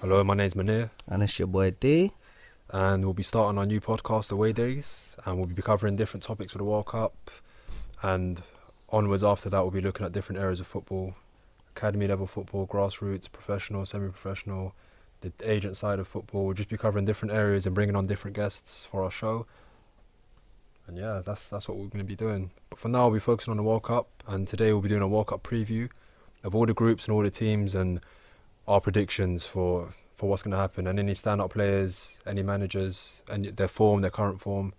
Hello, my name's Manir, And it's your boy D. and we'll be starting our new podcast, Away Days, and we'll be covering different topics for the World Cup, and onwards after that, we'll be looking at different areas of football, academy level football, grassroots, professional, semi-professional, the agent side of football. We'll just be covering different areas and bringing on different guests for our show. And yeah, that's what we're going to be doing. But for now, we'll be focusing on the World Cup, and today we'll be doing a World Cup preview of all the groups and all the teams and our predictions for what's going to happen, and any stand-up players, any managers, and their form, their current form,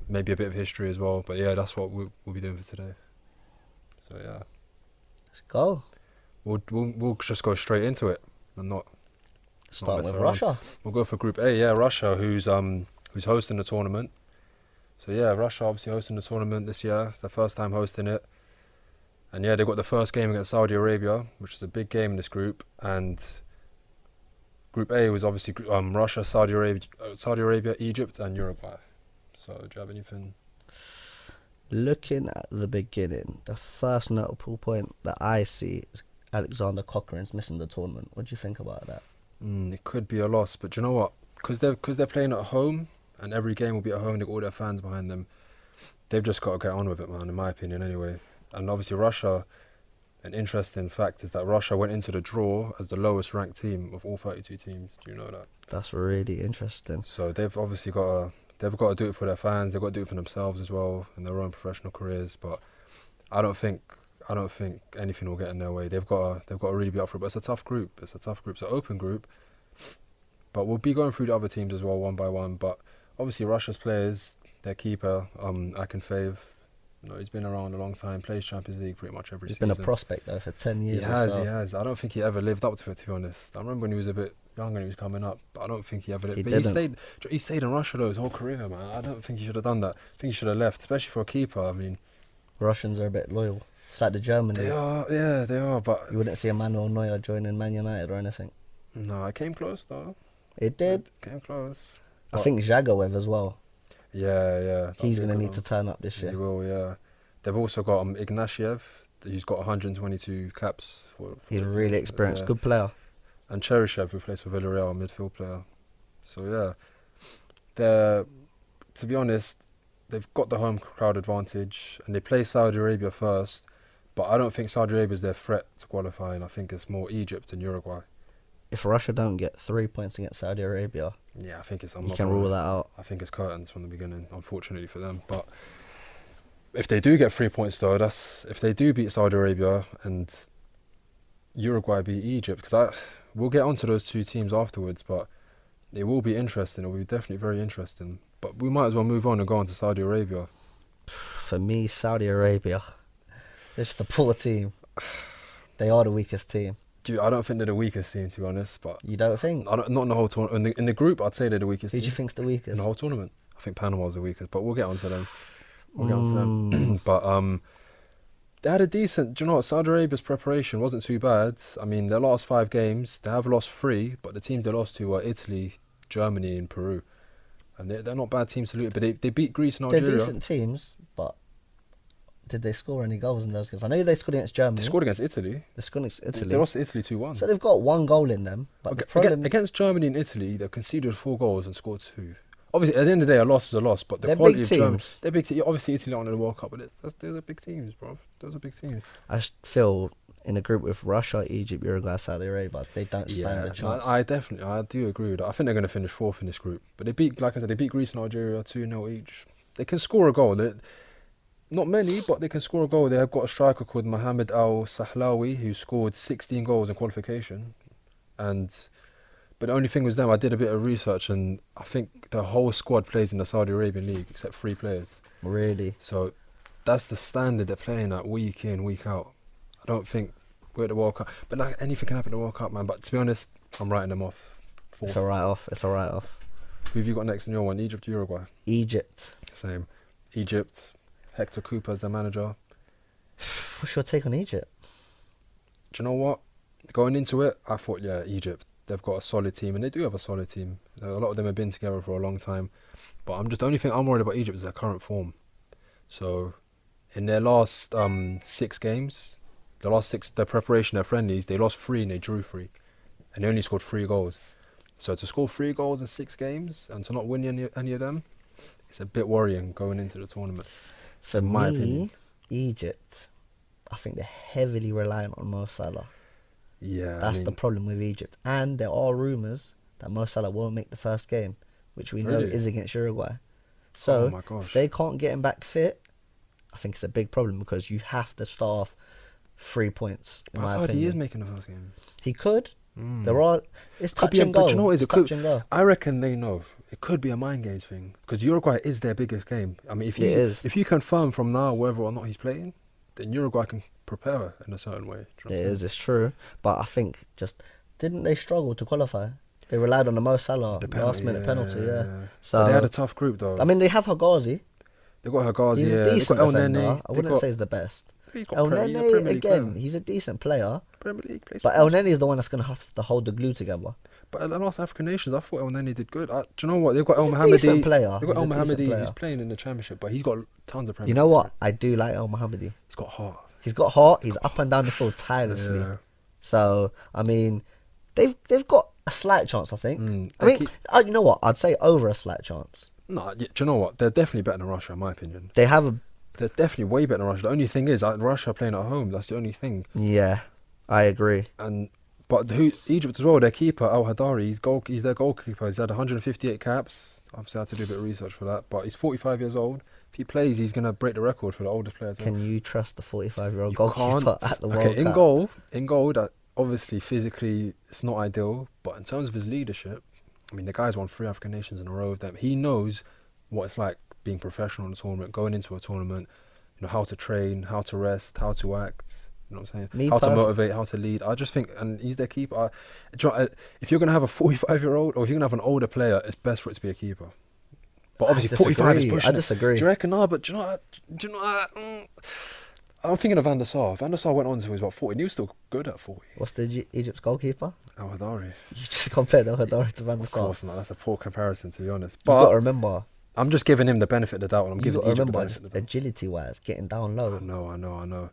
maybe a bit of history as well. But yeah, that's what we'll be doing for today. So yeah, Let's go. we'll just go straight into it and not Start mess with around. Russia. We'll go for Group A. Yeah, Russia, who's hosting the tournament. So yeah, Russia obviously hosting the tournament this year. It's their first time hosting it. And yeah, they've got the first game against Saudi Arabia, which is a big game in this group. And Group A was obviously Russia, Saudi Arabia, Egypt, and Uruguay. So do you have anything? Looking at the beginning, the first notable point that I see is Alexander Cochrane's missing the tournament. What do you think about that? It could be a loss, but do you know what? Because they're playing at home, and every game will be at home. They've got all their fans behind them. They've just got to get on with it, man. In my opinion, anyway. And obviously Russia. An interesting fact is that Russia went into the draw as the lowest ranked team of all 32 teams. Do you know that? That's really interesting. So they've obviously got to do it for their fans. They've got to do it for themselves as well in their own professional careers. But I don't think anything will get in their way. They've got to really be up for it. But it's a tough group. It's an open group. But we'll be going through the other teams as well one by one. But obviously Russia's players, their keeper, Akinfeev, he's been around a long time, plays Champions League pretty much every season. He's been a prospect though for 10 years He or has, so. he has. I don't think he ever lived up to it, to be honest. I remember when he was a bit younger and he was coming up, but I don't think he ever lived. He But didn't. he stayed in Russia though his whole career, man. I don't think he should have done that. I think he should have left, especially for a keeper. I mean, Russians are a bit loyal. It's like the Germany. they are, but You wouldn't see Emmanuel Neuer joining Man United or anything. no, it came close though. It did. It came close. I think Jagoev as well. Yeah. He's going to need to turn up this He year. will, yeah. They've also got Ignatiev, who's got 122 caps. He's a really experienced, yeah. good player. And Cheryshev, who plays for Villarreal, a midfield player. So yeah, they're, to be honest, they've got the home crowd advantage, and they play Saudi Arabia first. But I don't think Saudi Arabia is their threat to qualifying. I think it's more Egypt and Uruguay. If Russia don't get 3 points against Saudi Arabia, Yeah, I think it's. I'm you not can gonna rule lie. that out. I think it's curtains from the beginning, unfortunately for them. But if they do get 3 points, though, if they do beat Saudi Arabia and Uruguay beat Egypt, because we'll get onto those two teams afterwards, but it will be interesting. It will be definitely very interesting. But we might as well move on and go on to Saudi Arabia. For me, Saudi Arabia, they're just a poor team. They are the weakest team. Dude, I don't think they're the weakest team, to be honest. But You don't think? not in the whole tournament. In the group, I'd say they're the weakest Who do team you think's the in weakest? the whole tournament. I think Panama's the weakest, but we'll get onto them. But they had a decent. Do you know what? Saudi Arabia's preparation wasn't too bad. I mean, their last 5 games, they have lost 3, but the teams they lost to were Italy, Germany, and Peru, and they're not bad teams to loot. But they beat Greece and They're Algeria. decent teams, but did they score any goals in those games? I know they scored against Germany. They scored against Italy. They scored against They Italy. lost to Italy 2-1. So they've got 1 goal in them. But the problem, Against Germany and Italy, they conceded 4 goals and scored 2. Obviously, at the end of the day, a loss is a loss, but the They're quality big of Germany, teams. they're big. Obviously, Italy aren't in the World Cup, but they're big teams, bro. Those are big teams. I just feel in a group with Russia, Egypt, Uruguay, Saudi Arabia, they don't stand a no, chance. I do agree with that. I think they're going to finish 4th in this group. But like I said, they beat Greece and Algeria 2-0 each. They can score a goal. Not many, but they can score a goal. They have got a striker called Mohamed Al Sahlawi who scored 16 goals in qualification. But the only thing was them, I did a bit of research, and I think the whole squad plays in the Saudi Arabian league except 3 players. Really? So that's the standard they're playing at week in, week out. I don't think we're at the World Cup. But like, anything can happen at the World Cup, man. But to be honest, I'm writing them off. 4th. It's a write-off. It's a write-off. Who have you got next in your one? Egypt or Uruguay? Egypt. Same. Egypt. Hector Cooper as their manager. What's your take on Egypt? Do you know what? Going into it, I thought, yeah, Egypt. They've got a solid team, and they do have a solid team. A lot of them have been together for a long time. But the only thing I'm worried about Egypt is their current form. So, in their last 6 games, their preparation, their friendlies, they lost 3 and they drew 3. and he only scored 3 goals. So to score 3 goals in 6 games and to not win any of them, it's a bit worrying going into the tournament. For in my me, opinion. Egypt, I think they're heavily reliant on Mo Salah. Yeah, That's the problem with Egypt. And there are rumours that Mo Salah won't make the first game, which we know Really? is against Uruguay. Oh So my gosh. if they can't get him back fit, I think it's a big problem because you have to start off 3 points, in But my I've heard opinion. he is making the first game. He could. Mm. There are. It's Could touch be a- and go. but you know what it is? It's It could- touch and go. I reckon they know. It could be a mind games thing because Uruguay is their biggest game. I mean, It is. if you confirm from now whether or not he's playing, then Uruguay can prepare in a certain way. Do you know It what I'm is. It's true. But I think didn't they struggle to qualify? They relied on the Mo Salah saying? last minute penalty. Yeah. So But they had a tough group though. I mean, they have Hagazi. they got Hagazi. He's yeah. a They decent got El defender. Nene. I They wouldn't got- say he's the best. he's got El he's a Nene Premier League again. player. He's a decent player. Premier League plays. But El Nene is the one that's going to have to hold the glue together. But in the last African nations, I thought El Nene did good. Do you know what? They've got He's El a decent Mohammedi. player. They've got He's El a decent Mohammedi player. who's playing in the championship, but he's got tons of Premier You know League what? experience. I do like El Mohammedi. He's got heart. He's got heart. He's up and down the field tirelessly. Yeah. So I mean, they've got a slight chance. I think. I They mean, keep- you know what? I'd say over a slight chance. No, do you know what? They're definitely better than Russia, in my opinion. They have a. They're definitely way better than Russia. The only thing is, Russia are playing at home. That's the only thing. Yeah, I agree. But Egypt as well, their keeper, Al Hadari, he's their goalkeeper. He's had 158 caps. Obviously, I had to do a bit of research for that. But he's 45 years old. If he plays, he's going to break the record for the oldest players. Can you trust the 45-year-old You goalkeeper can't. at the World Okay, Cup? in goal, that obviously physically it's not ideal. But in terms of his leadership, I mean, the guy's won 3 African nations in a row. That he knows what it's like being professional in a tournament, going into a tournament. You know how to train, how to rest, how to act. You know what I'm saying? How to motivate, how to lead. I just think, and he's their keeper. If you're going to have a 45-year-old or if you're going to have an older player, it's best for it to be a keeper. But obviously, 45 is pushing. I disagree. Do you reckon? No, but do you know what? I'm thinking of Van der Sar. Van der Sar went on to he was about 40 and he was still good at 40. What's the Egypt's goalkeeper? Al Hadari. You just compared El Hadari to Van der Of Sar. course not. That's a poor comparison, to be honest. You've got to But remember. I'm just giving him the benefit of the doubt and I'm You've giving got to Egypt the remember, benefit just of the doubt. agility-wise, getting down low, I know.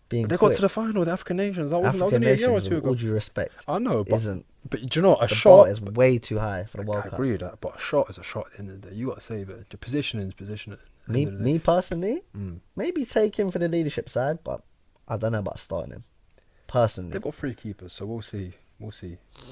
being But they quick. got to the final, the African nations. That was African only a year or nations, two with all ago. due respect, I know, but do you know what? A the shot bar is way too high for the World I Cup. agree with that, but a shot is a shot at the end of the day. You got to save it. The positioning is positioning. at the end of the day. Me personally, Mm. maybe take him for the leadership side, but I don't know about starting him. Personally, They've got 3 keepers, so we'll see.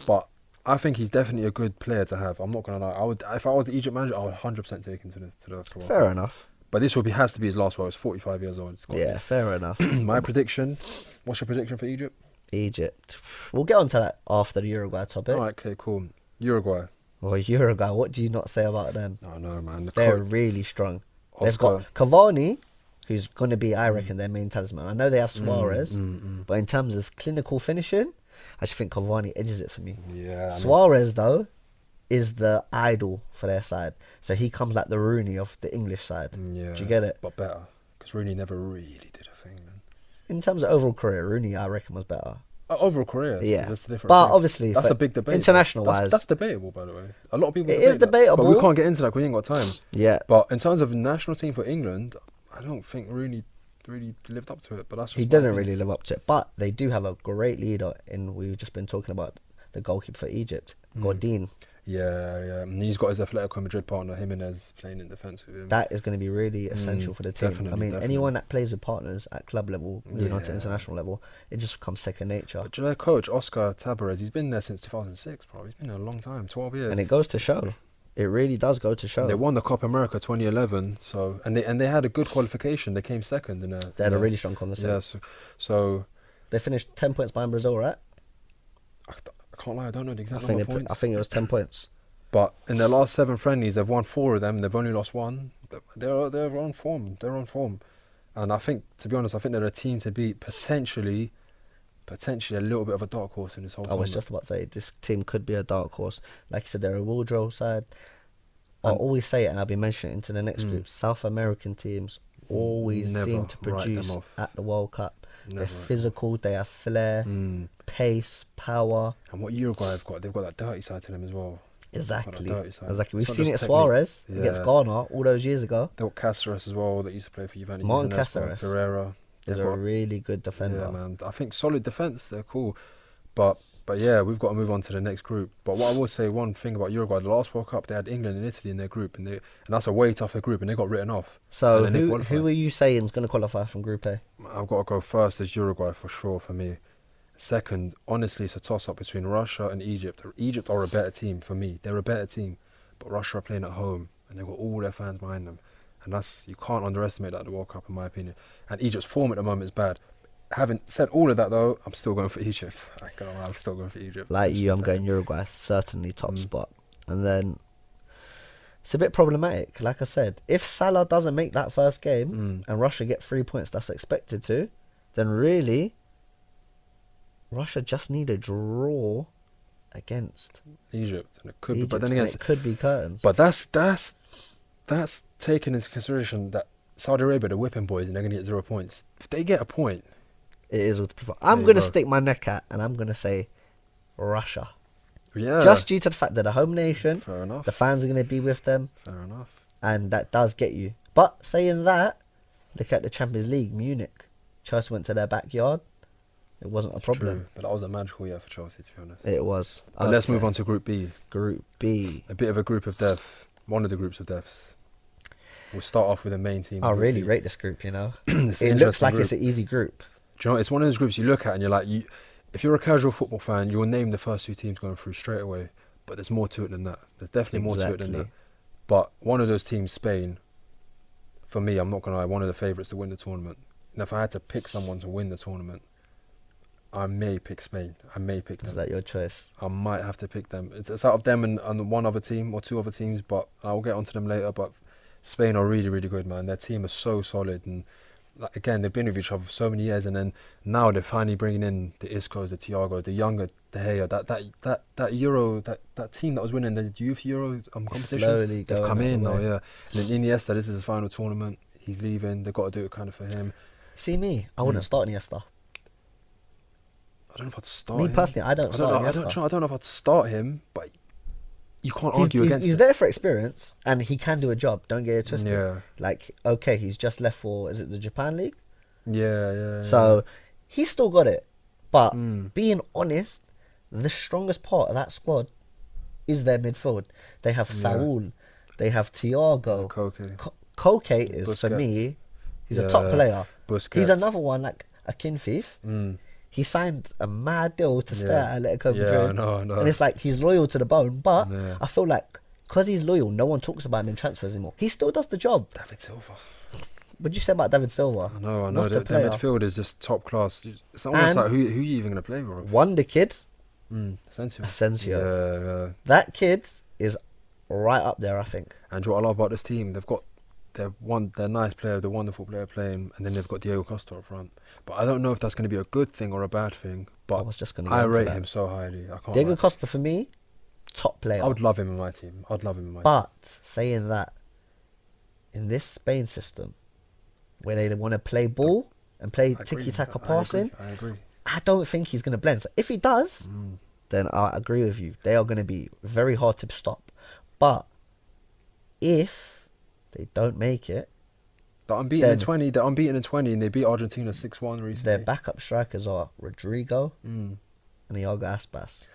But I think he's definitely a good player to have. I'm not gonna lie. If I was the Egypt manager, I would 100% take him to the World fair Cup. enough. But this has to be his last one. He's 45 years old. It's got to Yeah, fair enough. be. My prediction. What's your prediction for Egypt? Egypt. We'll get onto that after the Uruguay topic. All right, okay, cool. Uruguay. Well, Uruguay, what do you not say about them? I know, man. They're really strong. They've Oscar. got Cavani, who's going to be, I reckon, their main talisman. I know they have Suarez, but in terms of clinical finishing, I just think Cavani edges it for me. Yeah. I mean, Suarez, though, is the idol for their side. So he comes like the Rooney of the English side. yeah. Do you get it? But better. Because Rooney never really did a thing, man. In terms of overall career, Rooney, I reckon, was better. Overall career. Yeah. That's a different But thing. obviously, that's for a big debate. international-wise- That's debatable, by the way. A lot of people It is debate that, But we debatable. can't get into that because we ain't got time. Yeah. But in terms of national team for England, I don't think Rooney really lived up to it. But that's just He my didn't opinion. really live up to it. But they do have a great leader, and we've just been talking about the goalkeeper for Egypt, Godin. Yeah. And he's got his Atletico Madrid partner Jimenez playing in defence with him. That is going to be really essential for the team. definitely. Anyone that plays with partners at club level, moving on to Yeah. international level, it just becomes second nature. But do you know, their coach Oscar Tabarez, he's been there since 2006, bro. He's been there a long time, 12 years. And it goes to show. It really does go to show. They won the Copa America 2011, so and they had a good qualification. They came second in They had a really strong conversation. yeah. So They finished 10 points behind Brazil, right? I can't lie, I don't know the I exact think, number of points. I think it was 10 points. But in their last 7 friendlies, they've won 4 of them. They've only lost 1. They're on form. They're on form, and I think, to be honest, I think they're a team to beat. Potentially a little bit of a dark horse in this whole. I was tournament. just about to say, this team could be a dark horse. Like you said, they're a Woodrow side. I'll always say it, and I'll be mentioning it into the next group. South American teams always Never seem to write them produce off. at the World Cup. Never They're write them physical, they have flair, pace, power. And what Uruguay have got, they've got that dirty side to them as well. Exactly. dirty side. Exactly. It's We've not seen it just at technique. Suarez against Yeah. Ghana all those years ago. They've got Cáceres as well that used to play for Juventus. Martin He's in their squad. Cáceres Pereira. Is They've a got- really good defender. Yeah, man. I think solid defence, they're cool. But But yeah, we've got to move on to the next group. But what I will say, one thing about Uruguay, the last World Cup, they had England and Italy in their group, and that's a way tougher group, and they got written off. So And then they who qualified. are you saying is going to qualify from Group A? I've got to go first as Uruguay for sure for me. Second, honestly, it's a toss-up between Russia and Egypt. Egypt are a better team for me. They're a better team, but Russia are playing at home, and they've got all their fans behind them, and you can't underestimate that at the World Cup, in my opinion. And Egypt's form at the moment is bad. Having said all of that, though, I'm still going for Egypt. I'm still going for Egypt. Like you, I'm going Uruguay, certainly top spot. And then it's a bit problematic. Like I said, if Salah doesn't make that first game and Russia get 3 points that's expected to, then really Russia just need a draw against Egypt, and it could Egypt, be, but then and again, it could be curtains. but that's taking into consideration that Saudi Arabia, the whipping boys, and they're going to get 0 points. If they get a point, it is what to prefer. I'm you going to go. stick my neck out and I'm going to say Russia. yeah, Just due to the fact that the home nation, fair enough. the fans are going to be with them, Fair enough. and that does get you. But saying that, look at the Champions League, Munich. Chelsea went to their backyard. It wasn't a problem. True, but that was a magical year for Chelsea, to be honest. It was. But let's Okay. move on to Group B. Group B. A bit of a group of death. One of the groups of deaths. We'll start off with the main team. I Group really B. rate this group, you know. It's an It looks interesting like group. it's an easy group. Do you know, it's one of those groups you look at and you're like, if you're a casual football fan, you'll name the first two teams going through straight away. But there's more to it than that. There's definitely more to it than that. Exactly. But one of those teams, Spain, for me, I'm not going to lie, one of the favourites to win the tournament. And if I had to pick someone to win the tournament, I may pick Spain. I may pick Is them. that your choice? I might have to pick them. It's out of them and one other team or two other teams, but I'll get onto them later. But Spain are really, really good, man. Their team is so solid, and like, again, they've been with each other for so many years, and then now they're finally bringing in the Iscos, the Thiago, the younger De Gea, that Euro, that team that was winning the youth Euro competitions. Slowly They've going come that in now, way. yeah. And then Iniesta, this is his final tournament. He's leaving. They've got to do it kind of for him. See me, I wouldn't start Iniesta. I don't know if I'd start Me him. personally, I don't start I Iniesta. don't know if I'd start him, but you can't argue against He's it. there for experience, and he can do a job. Don't get it twisted. Yeah. Like, okay, he's just left for, is it the Japan League? Yeah. So he's still got it. But Mm. being honest, the strongest part of that squad is their midfield. They have Yeah. Saul, they have Thiago. Koke, Koke is, for Busquets. me, he's a top Yeah. player. Busquets. He's another one like a Kinfeef. Mm. He signed a mad deal to stay Yeah. at Atletico Yeah, Madrid. I know. And it's like he's loyal to the bone, but Yeah. I feel like because he's loyal, no one talks about him in transfers anymore. He still does the job. David Silva. What'd you say about David Silva? I know. What a Their player. midfield is just top class. It's almost And- like who you even gonna play with? Wonder kid, Asensio. Asensio. Yeah. that kid is right up there, I think. And do you know what I love about this team? They've got their nice player, the wonderful player playing, and then they've got Diego Costa up front. But I don't know if that's going to be a good thing or a bad thing. I But was just going to I go into rate that. him so highly. I can't. Diego lie. Costa, for me, top player. I would love him in my team. Team. But saying that, in this Spain system, where they want to play ball and play I agree. tiki-taka I passing, agree. I don't think he's going to blend. So if he does, then I agree with you. They are going to be very hard to stop. But if they don't make it, They're unbeaten in Then- 20. They're unbeaten in 20, and they beat Argentina 6-1 recently. their backup strikers are Rodrigo Mm. and Iago Aspas.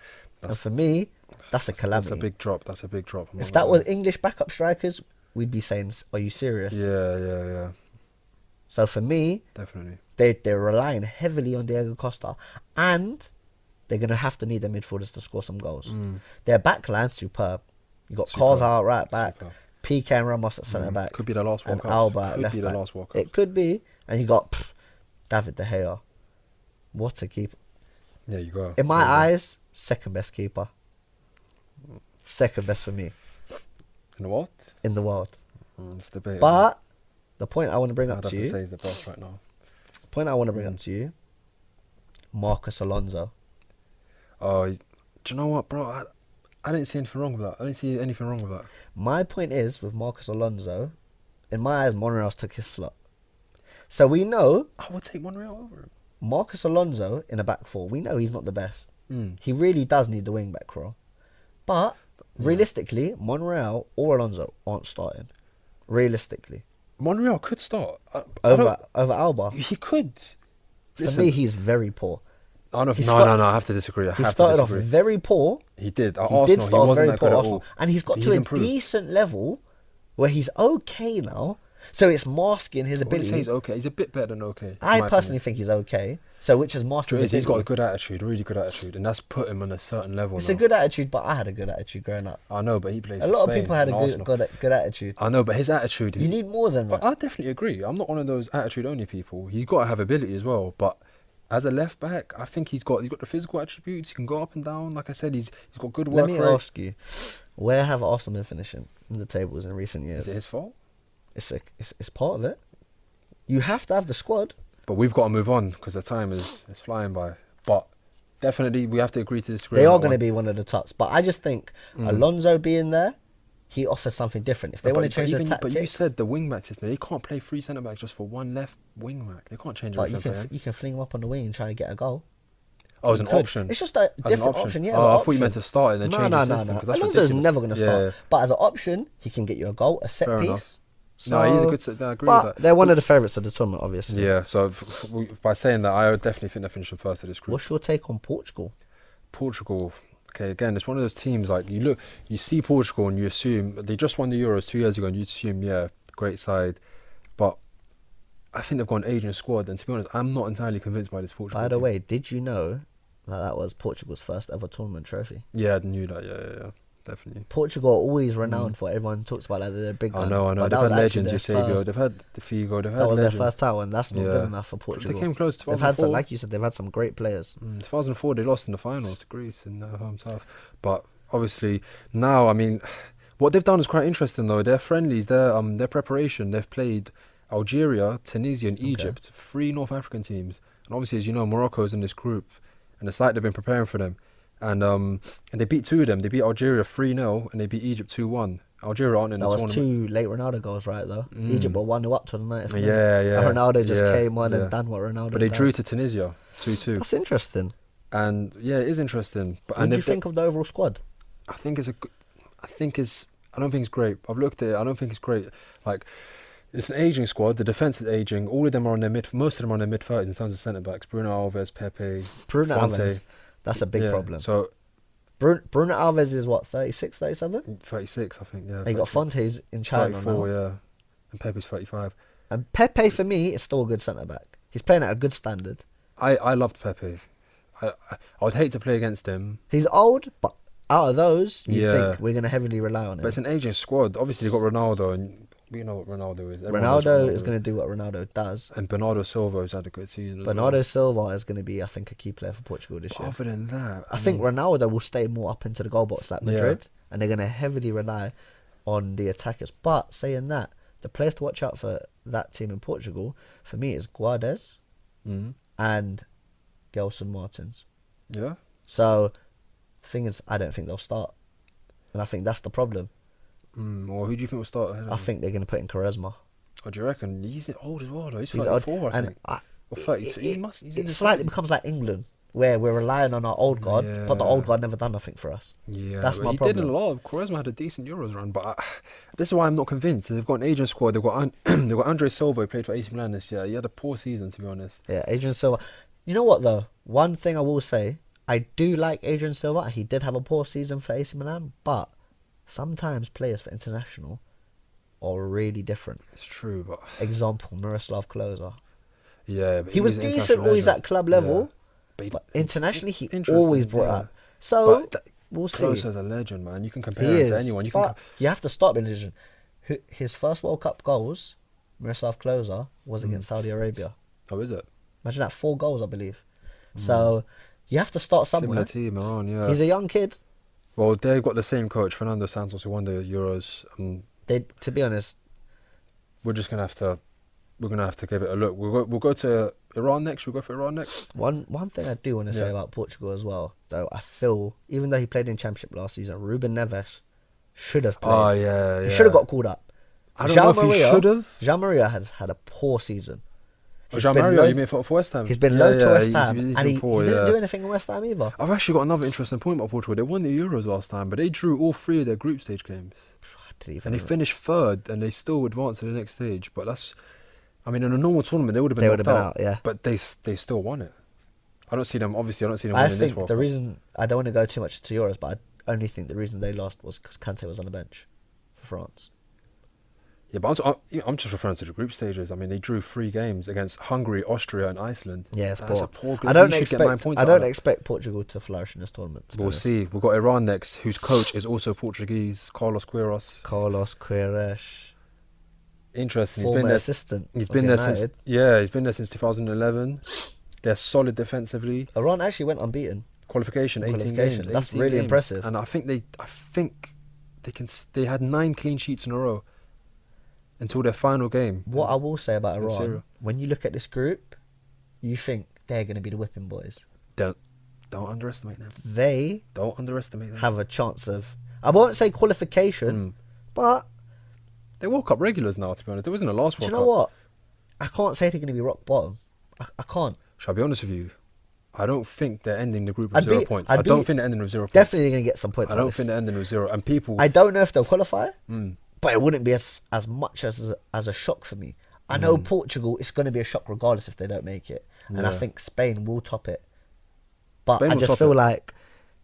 And That's- for me, that's a calamity. That's a big drop. That's a big drop. I'm If not that gonna was lie. English backup strikers, we'd be saying, "Are you serious?" Yeah. So for me, Definitely. they're relying heavily on Diego Costa, and they're gonna have to need their midfielders to score some goals. Their backline superb. You got Superb. Carver at right back, Superb. PK and Ramos at centre back, Could be the last World and Cup. Alba at Could left be the back. last World Cup. It could be, and you got David De Gea. What a keeper! Yeah, you go. In my There you go. eyes, second best keeper. Second best for me In the what? in the world. It's debatable. But the point I want to bring I'd up have to to you, say he's the best right now. to you, Marcus Alonso. Oh, do you know what, bro? I didn't see anything wrong with that. I didn't see anything wrong with that. My point is with Marcus Alonso, in my eyes, Monreal's took his slot. So we know I would take Monreal over him. Marcus Alonso in a back four. We know he's not the best. Mm. He really does need the wing back role. But realistically, Monreal or Alonso aren't starting. Realistically, Monreal could start. over Alba. He could. For me, he's very poor. I don't He know. No, I have to disagree. He started off very poor. He did. He Arsenal, did start off wasn't very that poor good at at Arsenal, all. and he's got But to a improved. decent level where he's okay now. So it's masking his I wouldn't say ability. he's okay. He's a bit better than okay. I in my personally opinion. think he's okay. So which is masked his ability. He's got a good attitude, really good attitude, and that's put him on a certain level It's now. a good attitude, but I had a good attitude growing up. I know, but he plays A for lot of Spain people had a and Arsenal. good attitude. I know, but his attitude. You need more than But that. I definitely agree. I'm not one of those attitude only people. You got to have ability as well. But as a left back, I think he's got the physical attributes. He can go up and down. Like I said, he's got good work Let me rate. ask you, where have Arsenal been finishing in the tables in recent years? Is it his fault? It's part of it. You have to have the squad. But we've got to move on because the time is flying by. But definitely, we have to agree to disagree. They on are that going to one. be one of the tops. But I just think Alonso being there, he offers something different. If they want to change the tactics, But you said the wing back system. They can't play three centre backs just for one left wing back. They can't change but you everything. can fling him up on the wing and try to get a goal. Oh, as You an could. option. It's just a As an different option. Yeah, as Oh, an I thought you meant option. to start and then change the system. 'Cause that's Alonso's ridiculous. never going to start. Yeah. But as an option, he can get you a goal, a set Fair piece. enough. So, No, he's a good set. I agree but with that. they're one of the favourites of the tournament, obviously. Yeah, so by saying that, I would definitely think they're finishing first of this group. What's your take on Portugal? Portugal, okay, again, it's one of those teams like you see Portugal and you assume they just won the Euros 2 years ago, and you assume, yeah, great side, but I think they've got an aging squad, and to be honest, I'm not entirely convinced by this Portugal. By the team. way, did you know that was Portugal's first ever tournament trophy? Yeah, I knew that. Yeah, definitely. Portugal are always renowned for everyone talks about like they're a big I gun. know. But They've that was had actually legends, their Eusebio. first- They've had the Figo. They've had That was their legends. first title, and that's not Yeah. good enough for Portugal. They came close to They've had some, 2004. like you said, they've had some great players. 2004, they lost in the final to Greece in their home turf. But obviously now, I mean, what they've done is quite interesting though. Their friendlies, their preparation, they've played Algeria, Tunisia, and Egypt, 3 North African teams. And obviously, as you know, Morocco's in this group, and it's like they've been preparing for them. And they beat 2 of them. They beat Algeria 3-0, and they beat Egypt 2-1. Algeria aren't in That the was tournament. 2 late Ronaldo goals, right? Though Egypt were 1-0 up to the 90th minute. Yeah. And Ronaldo just yeah, came on yeah. and done what Ronaldo. But they drew does. to Tunisia 2-2. That's interesting. And yeah, it is interesting. But What and do you if they- think of the overall squad? I think it's I don't think it's great. I've looked at it. I don't think it's great. Like, it's an aging squad. The defense is aging. All of them are on their most of them are on their mid-30s in terms of centre backs. Bruno Alves, Pepe, Bruno Fonte. Alves. That's a big Yeah, problem. So Bruno Alves is what, 36, 37? 36, I think. Yeah. And you got 36. Fonte's in China 34, now. yeah, and Pepe's 35. And Pepe, for me, is still a good centre back. He's playing at a good standard. I loved Pepe. I would hate to play against him, He's old, but out of those, you Yeah. think we're going to heavily rely on him. but it's an aging squad. Obviously, you've got Ronaldo, and we know what Ronaldo is. Everyone knows Ronaldo what is going to do what Ronaldo does. And Bernardo Silva has had a good season. as Bernardo well. Silva is going to be, I think, a key player for Portugal this But year. other than that, I think Ronaldo will stay more up into the goal box like Yeah. Madrid, and they're going to heavily rely on the attackers. But saying that, the players to watch out for that team in Portugal, for me, is Guedes Mhm. and Gelson Martins. Yeah. So, the thing is, I don't think they'll start. And I think that's the problem. Or who do you think will start ahead of I him? think they're going to put in Quaresma. Oh, do you reckon? He's old as well, though. He's He's old, 34, I and think. Or 32. He's in it his slightly 30s. becomes like England, where we're relying on our old guard, but the Yeah. old guard never done nothing for us. Yeah, That's but my he problem. did a lot. Quaresma had a decent Euros run, but this is why I'm not convinced. They've got an aging squad. They've got they've got Andre Silva, who played for AC Milan this year. He had a poor season, to be honest. Yeah, Adrian Silva. You know what though? One thing I will say, I do like Adrian Silva. He did have a poor season for AC Milan, but sometimes players for international are really different. It's true, but Example, Miroslav Klose. yeah, but He was an decent international always legend. at club level, Yeah. but internationally he Interesting, always brought yeah. up. So But that- we'll see. Klose is a legend, man. You can compare He him is, to anyone. You but can. you have to start with religion. His first World Cup goals, Miroslav Klose, was against Saudi Arabia. Oh, is it? Imagine that, 4 goals, I believe. So you have to start somewhere. Similar team, Iran. Yeah. He's a young kid. Well, they've got the same coach, Fernando Santos, who won the Euros. They, to be honest, We're just gonna have to give it a look. We'll go to Iran next. We'll go for Iran next. one thing I do want to say Yeah. about Portugal as well, though, I feel even though he played in Championship last season, Ruben Neves should have played. Oh yeah, He should have got called up. I don't know if he should have. Jean Maria has had a poor season. Jean been Mario, low- you mean for West Ham? He's been low to West he's- Ham, he's and been he poor, didn't yeah. do anything in West Ham either. I've actually got another interesting point about Portugal. They won the Euros last time, but they drew all 3 of their group stage games. I didn't even And they finished 3rd, and they still advanced to the next stage. But that's, I mean, in a normal tournament, they would have been They knocked would have been out. out, yeah. But they still won it. I don't see them. Obviously, I don't see them I winning this think World the Cup. reason I don't want to go too much to Euros, but I only think the reason they lost was because Kante was on the bench for France. Yeah, but I'm just referring to the group stages. I mean, they drew 3 games against Hungary, Austria, and Iceland. Yeah, it's That's poor. a poor group. I don't You should get 9 expect. points I out of don't that. expect Portugal to flourish in this tournament. To be We'll honest. see. We've got Iran next, whose coach is also Portuguese, Carlos Queiroz. Carlos Queiroz, Interesting. He's former been there. assistant. He's of been there United. since. Yeah, he's been there since 2011. They're solid defensively. Iran actually went unbeaten. Qualification, 18 Qualification. games. That's 18 really games. impressive. And I think they can. They had 9 clean sheets in a row until their final game. What I will say about in Iran, Syria. when you look at this group, you think they're going to be the whipping boys. Don't underestimate them. They Don't underestimate them. have a chance of, I won't say qualification, but They're World Cup regulars now, to be honest. It wasn't the last do World you Cup. know what? I can't say they're going to be rock bottom. I can't. Shall I be honest with you? I don't think they're ending the group I'd with 0 be- points. I'd I don't be think they're ending with 0 points. Definitely going to get some points. I out don't of think this. they're ending with 0. And people. I don't know if they'll qualify, Mm. but it wouldn't be as much as a shock for me. I know Portugal, it's going to be a shock regardless if they don't make it. And I Yeah. think Spain will top it. But Spain I will just top feel it. like,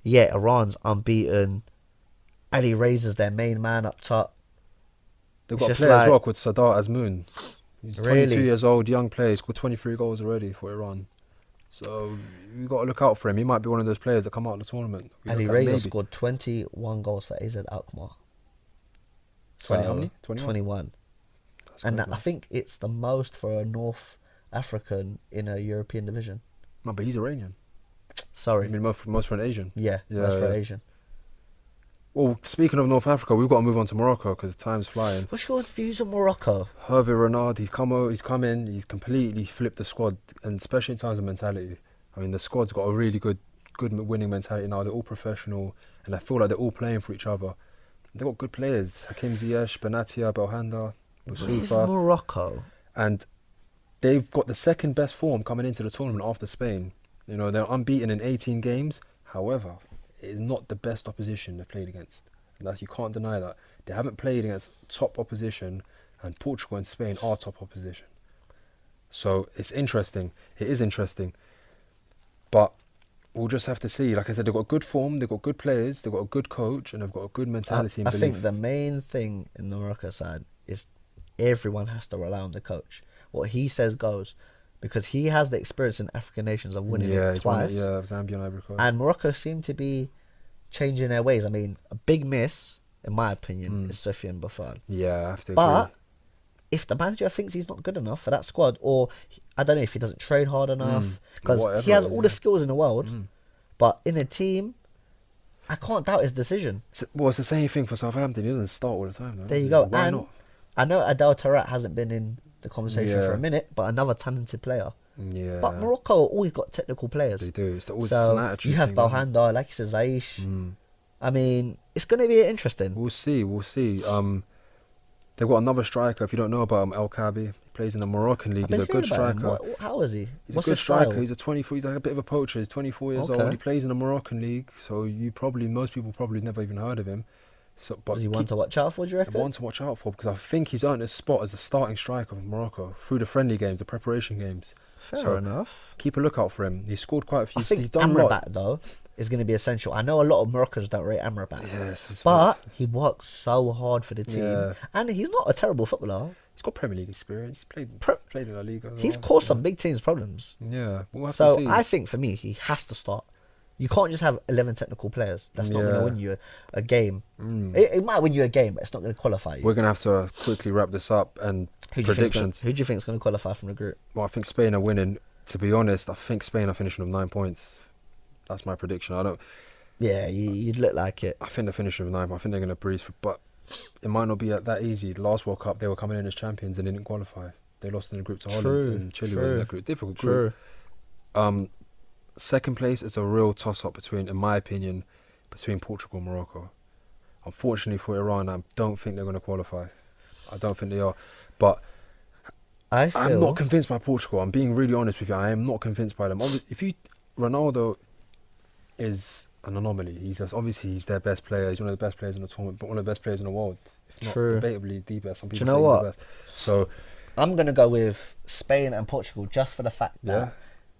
yeah, Iran's unbeaten. Ali Reza's their main man up top. They've It's got a just player as like- well called Sadar Azmoun. He's 22 Really? years old, young player. He's scored 23 goals already for Iran. So you got to look out for him. He might be one of those players that come out of the tournament. We Ali look at Reza maybe. scored 21 goals for AZ Alkmaar. 20 how many? 21? 21. That's And great, I man. think it's the most for a North African in a European division. No, but he's Iranian. Sorry. I mean, most for an Asian. Yeah, Yeah, that's for yeah. Asian. Well, speaking of North Africa, we've got to move on to Morocco because time's flying. What's your views on Morocco? Hervé Renard, he's come in, he's completely flipped the squad, and especially in terms of mentality. I mean, the squad's got a really good winning mentality now. They're all professional, and I feel like they're all playing for each other. They've got good players: Hakim Ziyech, Benatia, Belhanda, With Boussoufa, Morocco. and they've got the second best form coming into the tournament after Spain. You know, they're unbeaten in 18 games. However, it is not the best opposition they've played against. And you can't deny that. They haven't played against top opposition, and Portugal and Spain are top opposition. So it's interesting. It is interesting. But we'll just have to see. Like I said, they've got good form, they've got good players, they've got a good coach, and they've got a good mentality and I belief. think the main thing in the Morocco side is everyone has to rely on the coach. What he says goes. Because he has the experience in African nations of winning it he's won twice. Zambia and Ivory Coast. And Morocco seem to be changing their ways. I mean, a big miss, in my opinion, is Sofiane Buffon. Yeah, I have to But agree. if the manager thinks he's not good enough for that squad, or I don't know if he doesn't train hard enough, because Whatever he has it is, all yeah. the skills in the world, but in a team, I can't doubt his decision. Well, it's the same thing for Southampton. He doesn't start all the time, though. There does you he? go. Why And not? I know Adel Tarat hasn't been in the conversation Yeah. for a minute, but another talented player. Yeah. But Morocco always got technical players. They do. It's always So an attitude you have thing, don't it? Balhanda, like you said, Zaish. I mean, it's going to be interesting. We'll see. They've got another striker. If you don't know about him, El Kabi. He plays in the Moroccan league. I've He's been a good hearing about him. striker. How is he? He's What's a good his style? striker. He's a 24. He's like a bit of a poacher. He's 24 years Okay. old. He plays in the Moroccan league. So most people probably never even heard of him. So, but Is he one to watch out for, do you reckon? one to watch out for because I think he's earned his spot as a starting striker for Morocco through the friendly games, the preparation games. Fair So, enough. Keep a lookout for him. He scored quite a few. I think He's done a lot. Amrabat, though, is going to be essential. I know a lot of Moroccans don't rate Amrabat. Yes, it's- But he works so hard for the team. Yeah. And he's not a terrible footballer. he's got Premier League experience. Played in La Liga. as He's well. caused some big teams problems. Yeah, we'll have to So see. I think for me, he has to start. You can't just have 11 technical players. That's not going to Yeah. win you a game. It might win you a game, but it's not going to qualify you. We're gonna have to quickly wrap this up and Who do you predictions. think is going to qualify from the group? Well, I think Spain are winning. To be honest, I think Spain are finishing with 9 points. That's my prediction. Yeah, you'd look like it. I think they're finishing with 9. I think they're gonna breeze through, but it might not be that easy. The last World Cup, they were coming in as champions and didn't qualify. They lost in the group to Holland True, and Chile true, were in that group. Difficult group. True. Second place is a real toss-up between, in my opinion, between Portugal and Morocco. Unfortunately for Iran, I don't think they're going to qualify. I don't think they are. But I feel I'm not convinced by Portugal. I'm being really honest with you. I am not convinced by them. Ronaldo is an anomaly. He's their best player. He's one of the best players in the tournament, but one of the best players in the world. If not True. debatably the best. Some Do you people know say what? he's the best. So I'm going to go with Spain and Portugal just for the fact that yeah,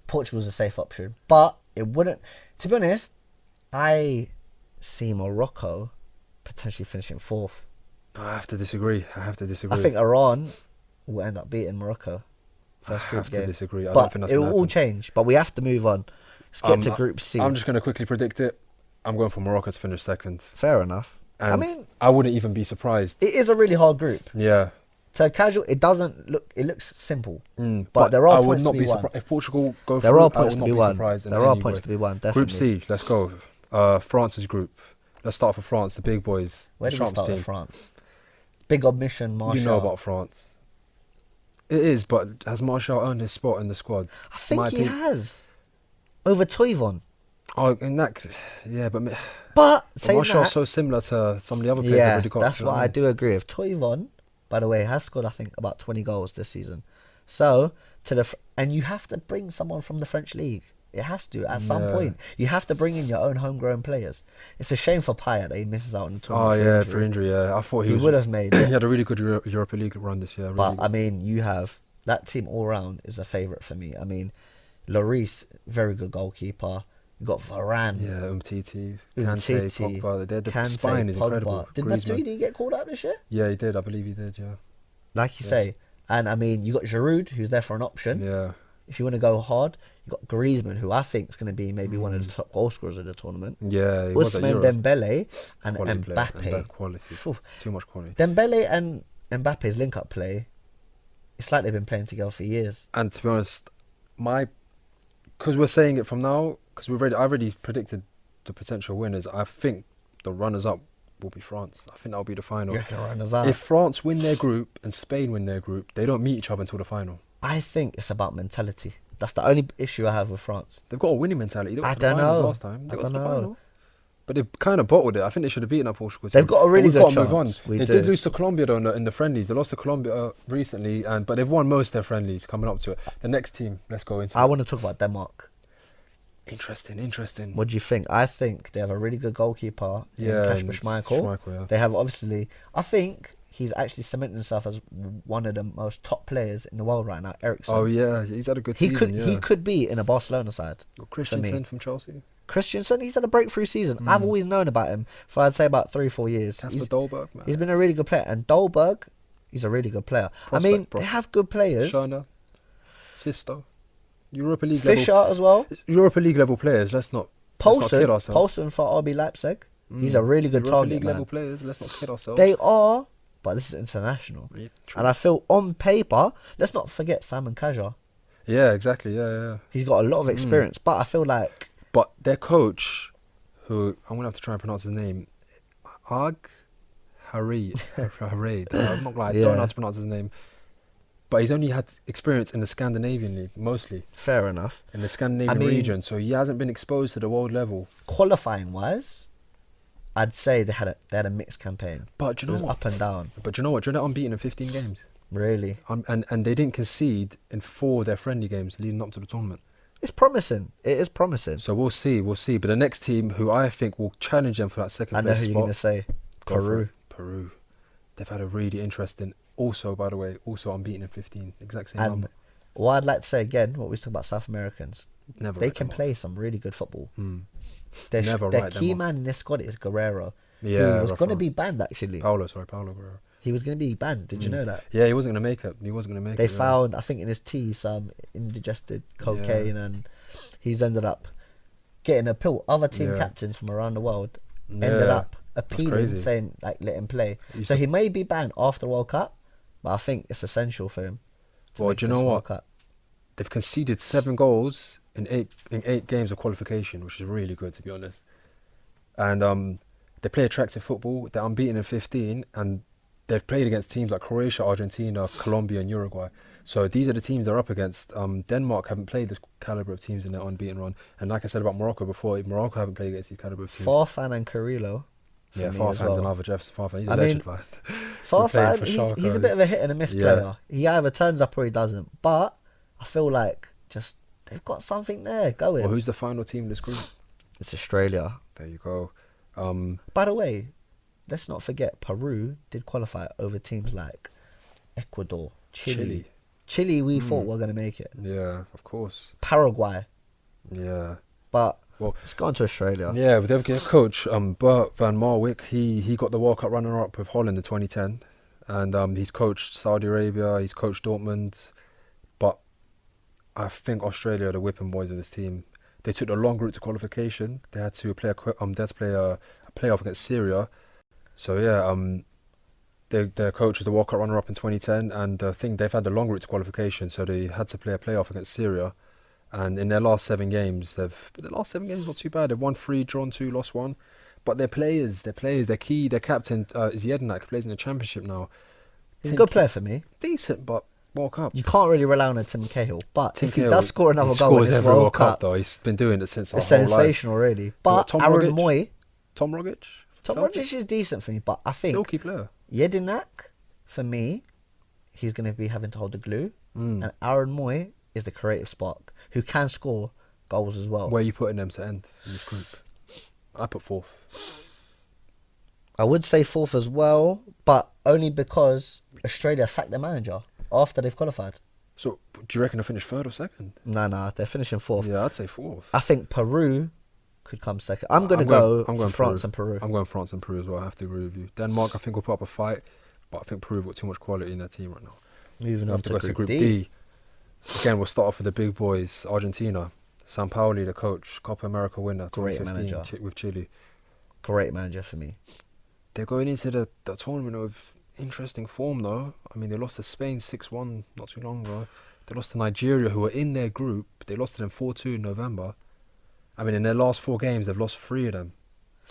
Portugal's a safe option, but it wouldn't. To be honest, I see Morocco potentially finishing fourth. I have to disagree. I think Iran will end up beating Morocco first I group have game. to disagree. I But don't think that's it going will to all happen. change. But we have to move on. Let's get to Group C. I'm just going to quickly predict it. I'm going for Morocco to finish second. Fair enough. And I mean, I wouldn't even be surprised. it is a really hard group. Yeah. So casual, it doesn't look. It looks simple, But there are I would points not to be be won. surprised if Portugal go There through. are points I to would be not won. be surprised. in There are any points way. to be won. Definitely. Group C, let's go. France's group. Let's start for France, the big boys, Where the do we Champs start team. with France? Big omission, Martial. You know about France. It is, but has Martial earned his spot in the squad? I think My he opinion- has over Toivon. Oh, in that, yeah, but But saying Martial's that, so similar to some of the other players yeah, they've already got. that's do you know what what I mean? do agree with. Toivon, by the way, has scored I think about 20 goals this season. So and you have to bring someone from the French league. It has to at some Yeah. point. You have to bring in your own homegrown players. It's a shame for Payet that he misses out on the Oh tournament. yeah, injury. for injury. Yeah, I thought He would have made he it. had a really good Europa League run this year. Really But good. I mean, you have that team all round is a favourite for me. I mean, Lloris, very good goalkeeper. You got Varane, yeah, Umtiti, Kante, Umtiti, Pogba. The Kante, spine is incredible. Pogba. Did Griezmann. Matuidi get called out this year? Yeah, he did. I believe he did. Yeah. Like you Yes. say. And I mean, you got Giroud, who's there for an option. Yeah. If you want to go hard, you got Griezmann, who I think is going to be maybe one of the top goal scorers of the tournament. Yeah. He was at Ousmane Euros. Dembele and Quality player. And Mbappe. that quality. Phew. Too much quality. Dembele and Mbappe's link-up play, it's like they've been playing together for years. And to be honest, because we're saying it from now, because I've already predicted the potential winners. I think the runners-up will be France. I think that'll be the final. You reckon runners up? If France win their group and Spain win their group, they don't meet each other until the final. I think it's about mentality. That's the only issue I have with France. They've got a winning mentality. They got I to the don't finals know. last time. They I got to don't the know. final. But they kind of bottled it. I think they should have beaten up Portugal. They've got a really But we've good got to move chance. on. We They do. did lose to Colombia though in the friendlies. They lost to Colombia recently, but they've won most of their friendlies coming up to it. The next team, let's go into. I want to talk about Denmark. Interesting. What do you think? I think they have a really good goalkeeper Yeah, in and Kasper it's Schmeichel. Schmeichel, yeah. They have obviously, I think he's actually cemented himself as one of the most top players in the world right now, Ericsson. Oh yeah, he's had a good he season. he could be in a Barcelona side. Got for Christensen me. from Chelsea. Christensen, he's had a breakthrough season. I've always known about him for I'd say about 3-4 years. Kasper Dolberg, man. He's been a really good player, and Dolberg, he's a really good player. I mean, they have good players. Schöne, Sisto, Europa League Fischer level. as well. Europa League level players. Let's not kid ourselves. Poulsen for RB Leipzig. He's a really good Europa target, League man. level players. Let's not kid ourselves. They are, but this is international. Yeah, true. And I feel on paper, let's not forget Simon Kjaer. Yeah, exactly. Yeah. He's got a lot of experience, but I feel like But their coach, who I'm gonna have to try and pronounce his name, Harid. I'm not like I Yeah. don't know how to pronounce his name. But he's only had experience in the Scandinavian league, mostly fair enough. in the Scandinavian mean- region. So he hasn't been exposed to the world level. Qualifying wise, I'd say they had a mixed campaign. But do It you was know what? up and down, But do you know what? They're unbeaten in 15 games. really. And they didn't concede in 4 of their friendly games leading up to the tournament. It's promising. It is promising. So we'll see. But the next team, who I think will challenge them for that second I know place who you're spot, going to say. go for Peru. it. Peru. They've had a really interesting. Also, by the way, also unbeaten in 15. Exact same And number. what I'd like to say again, what we talk about South Americans, Never. they write can them off. play some really good football. Mm. Their, Never their write them key off. man in this squad is Guerrero, Yeah. who was going to Rafa. be banned actually. Paulo Guerrero. He was going to be banned. Did you know that? Yeah, he wasn't going to make it. They yeah. found, I think, in his tea some indigested cocaine, and he's ended up getting a pill. Other team Yeah. captains from around the world ended Yeah, up appealing, crazy. saying like let him play. He So used he may be banned after the World Cup, but I think it's essential for him. To Well, make do you this know World what? Cup. They've conceded 7 goals in eight games of qualification, which is really good, to be honest. And they play attractive football. They're unbeaten in 15, and they've played against teams like Croatia, Argentina, Colombia, and Uruguay. So these are the teams they're up against. Denmark haven't played this caliber of teams in their unbeaten run, and like I said about Morocco before, Morocco haven't played against these caliber of teams. Farfan and Carrillo. for Yeah, me as Farfan's well. another Jefferson Farfan. He's a I legend, mean, man. Farfan, playing for he's a Schalke. bit of a hit and a miss Yeah. player. He either turns up or he doesn't. But I feel like just they've got something there going. Well, who's the final team in this group? It's Australia. There you go. By the way, let's not forget Peru did qualify over teams like Ecuador, Chile. Chile, we thought were going to make it. Yeah, of course. Paraguay. Yeah. But Well, it's gone to Australia. yeah, but they've got a coach, Bert van Marwijk. He got the World Cup runner-up with Holland in 2010, and he's coached Saudi Arabia. He's coached Dortmund, but I think Australia are the whipping boys of this team. They took the long route to qualification. They had to play a playoff against Syria. So yeah, their coach was the World Cup runner-up in 2010, and I think they've had the long route to qualification. So they had to play a playoff against Syria. And in their last 7 games, the last 7 games not too bad. They've won 3, drawn 2, lost 1. But their players, their key, their captain is Jedinak, who plays in the Championship now. He's a good player for me. Decent, but World Cup. You can't really rely on Tim Cahill. But Tim if he Cahill, does score another he goal in scores this every World Cup, though. He's been doing it since our it's whole life. sensational, really. But Tom Aaron Rogic? Moy, Tom Rogic? Tom Celtic? Rogic is decent for me. But I think Silky player. Jedinak, for me, he's going to be having to hold the glue. And Aaron Moy is the creative spark who can score goals as well. Where are you putting them to end in this group? I put 4th. I would say 4th as well, but only because Australia sacked their manager after they've qualified. So, do you reckon they'll finish 3rd or 2nd? No, they're finishing 4th. Yeah, I'd say 4th. I think Peru could come 2nd. I'm going to go for France and Peru. I'm going France and Peru as well. I have to agree with you. Denmark, I think, will put up a fight, but I think Peru have got too much quality in their team right now. Moving We on have to go Group D. Again, we'll start off with the big boys. Argentina. Sampaoli, the coach, Copa America winner, Great 2015 manager. with Chile. Great manager for me. They're going into the tournament with interesting form, though. I mean, they lost to Spain 6-1 not too long ago. They lost to Nigeria, who were in their group. They lost to them 4-2 in November. I mean, in their last 4 games, they've lost 3 of them.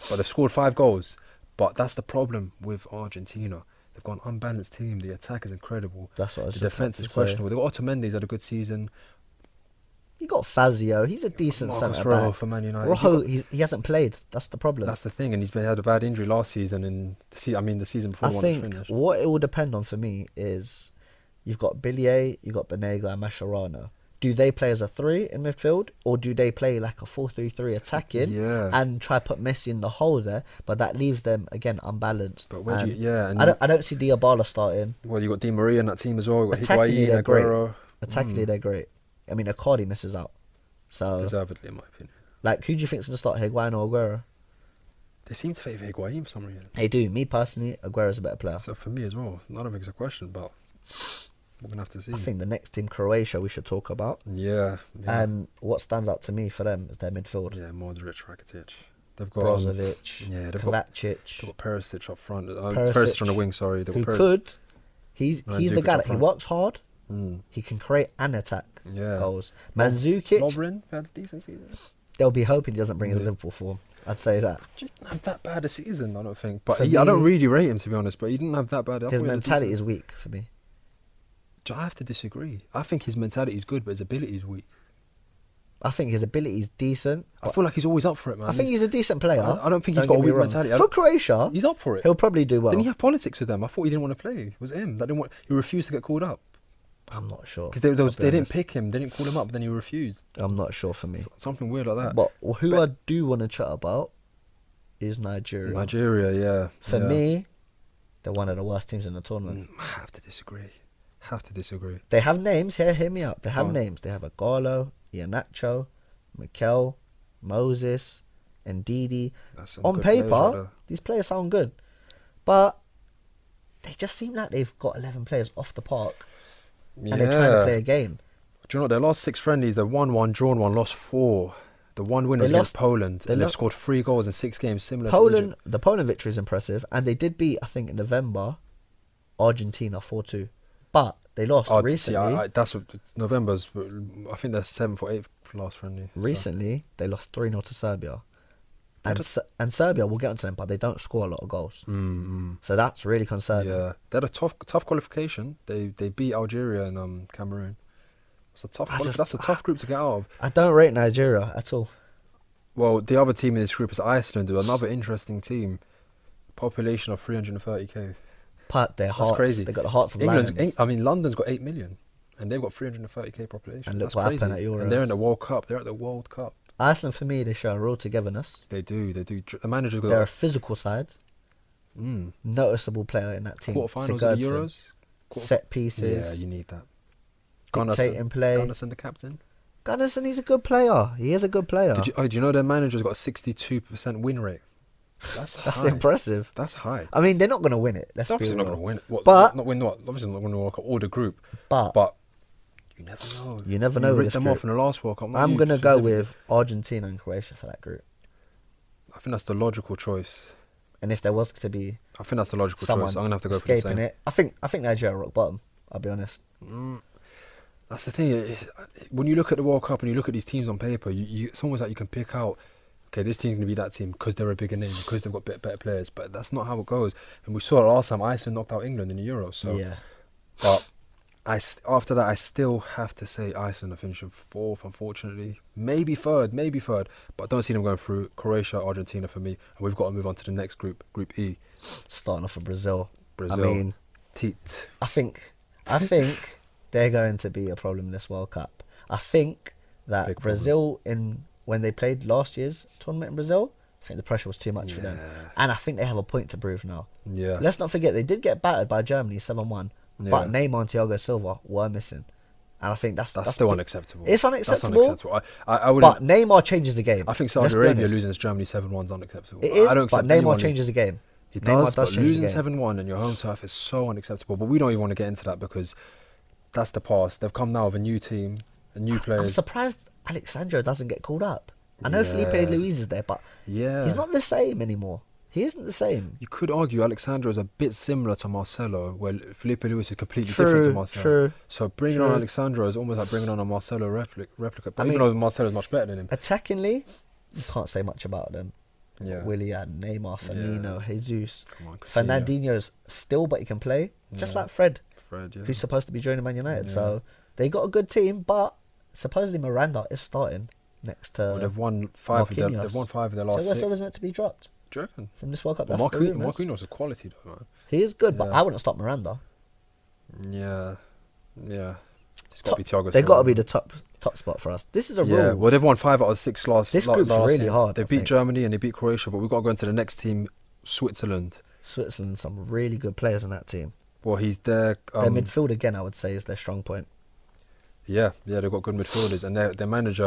But they've scored 5 goals. But that's the problem with Argentina. They've got an unbalanced team. The attack is incredible. That's what I was The just defence about is to say. questionable. They've got Otamendi's had a good season. You got Fazio. He's a decent Marcos centre Rojo back. for Man United. Rojo, he hasn't played. That's the problem. That's the thing, and had a bad injury last season, and the season before I the one think that's finished. what it will depend on for me is you've got Billier, you've got Banega and Mascherano. Do they play as a 3 in midfield, or do they play like a 4-3-3 attacking and try put Messi in the hole there? But that leaves them again unbalanced. But where do you, and I don't see Diabala starting. Well, you got Di Maria in that team as well. You got Attackingly, Higuain, they're great. Aguero. Attackingly, they're great. I mean, Icardi misses out. So, Deservedly, in my opinion. like, who do you think's going to start, Higuain or Aguero? They seem to favour Higuain for some reason. They do. Me personally, Aguero's a better player. So for me as well, I don't think it's a question, but we're gonna have to see. I think the next team, Croatia, we should talk about. Yeah. And what stands out to me for them is their midfield. Yeah, Modric, Rakitic. They've got Brozovic, they've Kovacic, got Perisic up front. Perisic, Perisic on the wing. Sorry, they've who got could. He's the Mandzukic guy up that he front. works hard. Mm. He can create and attack Yeah. goals. Mandzukic, Lovren had a decent season. they'll be hoping he doesn't bring his Liverpool form. I'd say that. Didn't have that bad a season, I don't think. But For I don't me- really rate him, to be honest. But he didn't have that bad. I His thought he was a mentality is decent- weak for me. I have to disagree. I think his mentality is good, but his ability is weak. I think his ability is decent. I feel like he's always up for it, man. I think he's a decent player. I don't think he's Don't got a get me weak wrong. mentality. For Croatia, He's up for it. he'll probably do well. Didn't he have politics with them? I thought he didn't want to play. Was it him? That didn't want. He refused to get called up I'm not sure. because I'll be they didn't honest. pick him. They didn't call him up, but then he refused. I'm not sure for me. Something weird like that. But who I do want to chat about is Nigeria. Nigeria, yeah. For yeah. me, they're one of the worst teams in the tournament. I have to disagree. They have names. Hear me out. They have Go on. names. They have Agallo, Iheanacho, Mikel, Moses, and Ndidi. That's some On good players right paper, there. these players sound good, but they just seem like they've got 11 players off the park and they're trying to play a game. Do you know what? Their last 6 friendlies, they've won 1, drawn 1, lost 4. The one win was They against lost- Poland, they and they've lost- scored 3 goals in 6 games, similar to Poland, Egypt. the Poland victory is impressive, and they did beat, I think, in November, Argentina 4-2, but they lost Oh, recently. see, that's what November's. I think that's 7th or 8th last friendly. so. Recently, they lost 3-0 to Serbia. That And, and Serbia, we'll get onto them, but they don't score a lot of goals. Mm. So that's really concerning. Yeah, they had a tough qualification. They beat Algeria and Cameroon. That's a tough group to get out of. I don't rate Nigeria at all. Well, the other team in this group is Iceland, another interesting team. Population of 330k. But their hearts, crazy. they got the hearts of lions. London's got 8 million, and they've got 330k population. And look That's what crazy. happened at And they're in Euros. the World Cup. They're at the World Cup. Iceland, for me, they show a real togetherness. They do. The manager's got They're a physical side. mm, Noticeable player in that team. quarterfinals of the Sigurdsson. Euros. Set pieces. Yeah, you need that. dictating play. Gunnarsson, the captain. Gunnarsson, he's a good player. He is a good player. Do you know their manager's got a 62% win rate? That's That's high. impressive. That's high. I mean, they're not going to win it. Let's They're be obviously not real. going to win it. What, But- not win what? Obviously not going to walk up all the group. But you never know. You never know with ripped this them group. off in the last World Cup. I'm going to go with Argentina and Croatia for that group. I think that's the logical choice. And if there was to be I think that's the logical someone choice. I'm going to have to go for the escaping same. it, I think Nigeria rock bottom. I'll be honest. That's the thing. When you look at the World Cup and you look at these teams on paper, it's almost like you can pick out, okay, this team's going to be that team because they're a bigger name, because they've got better players. But that's not how it goes. And we saw it last time. Iceland knocked out England in the Euros. So, Yeah. but after that, I still have to say Iceland are finishing fourth, unfortunately. Maybe third. But I don't see them going through. Croatia, Argentina for me. And we've got to move on to the next group, Group E. Starting off with Brazil. Brazil. I mean, Teat. I think they're going to be a problem this World Cup. I think that Big problem. Brazil, when they played last year's tournament in Brazil, I think the pressure was too much for them. Yeah. And I think they have a point to prove now. Yeah. Let's not forget, they did get battered by Germany 7-1, but Yeah. Neymar and Thiago Silva were missing. And I think that's still unacceptable. It's unacceptable. That's unacceptable. I wouldn't. But Neymar changes the game. I think Let's Saudi be Arabia honest. losing to Germany 7-1 is unacceptable. It is, I don't but accept Neymar anyone changes the game. He Neymar does, but change the losing game. 7-1 in your home turf is so unacceptable. But we don't even want to get into that because that's the past. They've come now with a new team, a new I'm players. surprised Alexandro doesn't get called up. I know Yeah. Felipe Luis is there, but Yeah. he's not the same anymore. He isn't the same. You could argue Alexandro is a bit similar to Marcelo, where Felipe Luis is completely different to Marcelo. True. So bringing on Alexandro is almost like bringing on a Marcelo replica. But I even mean- though Marcelo is much better than him. Attackingly, you can't say much about them. Yeah. Willian, Neymar, Firmino, Jesus. Come on, Coutinho. Fernandinho's still, but he can play. Just Yeah. like Fred, Fred, yeah. who's supposed to be joining Man United. Yeah. So they got a good team, but supposedly Miranda is starting next to. Well, they've won five. Marquinhos. They've won 5 of their so last 6. Silva's meant to be dropped Do you reckon? from this World Cup. But That's the rumours. Marquinhos is quality though, man. He is good, but Yeah. I wouldn't stop Miranda. Yeah. It's got to be Thiago They got to Silva. be the top spot for us. This is a Yeah, rule. well, they've won 5 out of 6 last. This la- group's last really game. hard, They I beat think. Germany and they beat Croatia, but we've got to go into the next team, Switzerland. Switzerland, some really good players in that team. Well, he's there. Their midfield again, I would say, is their strong point. Yeah, they've got good midfielders, and their manager,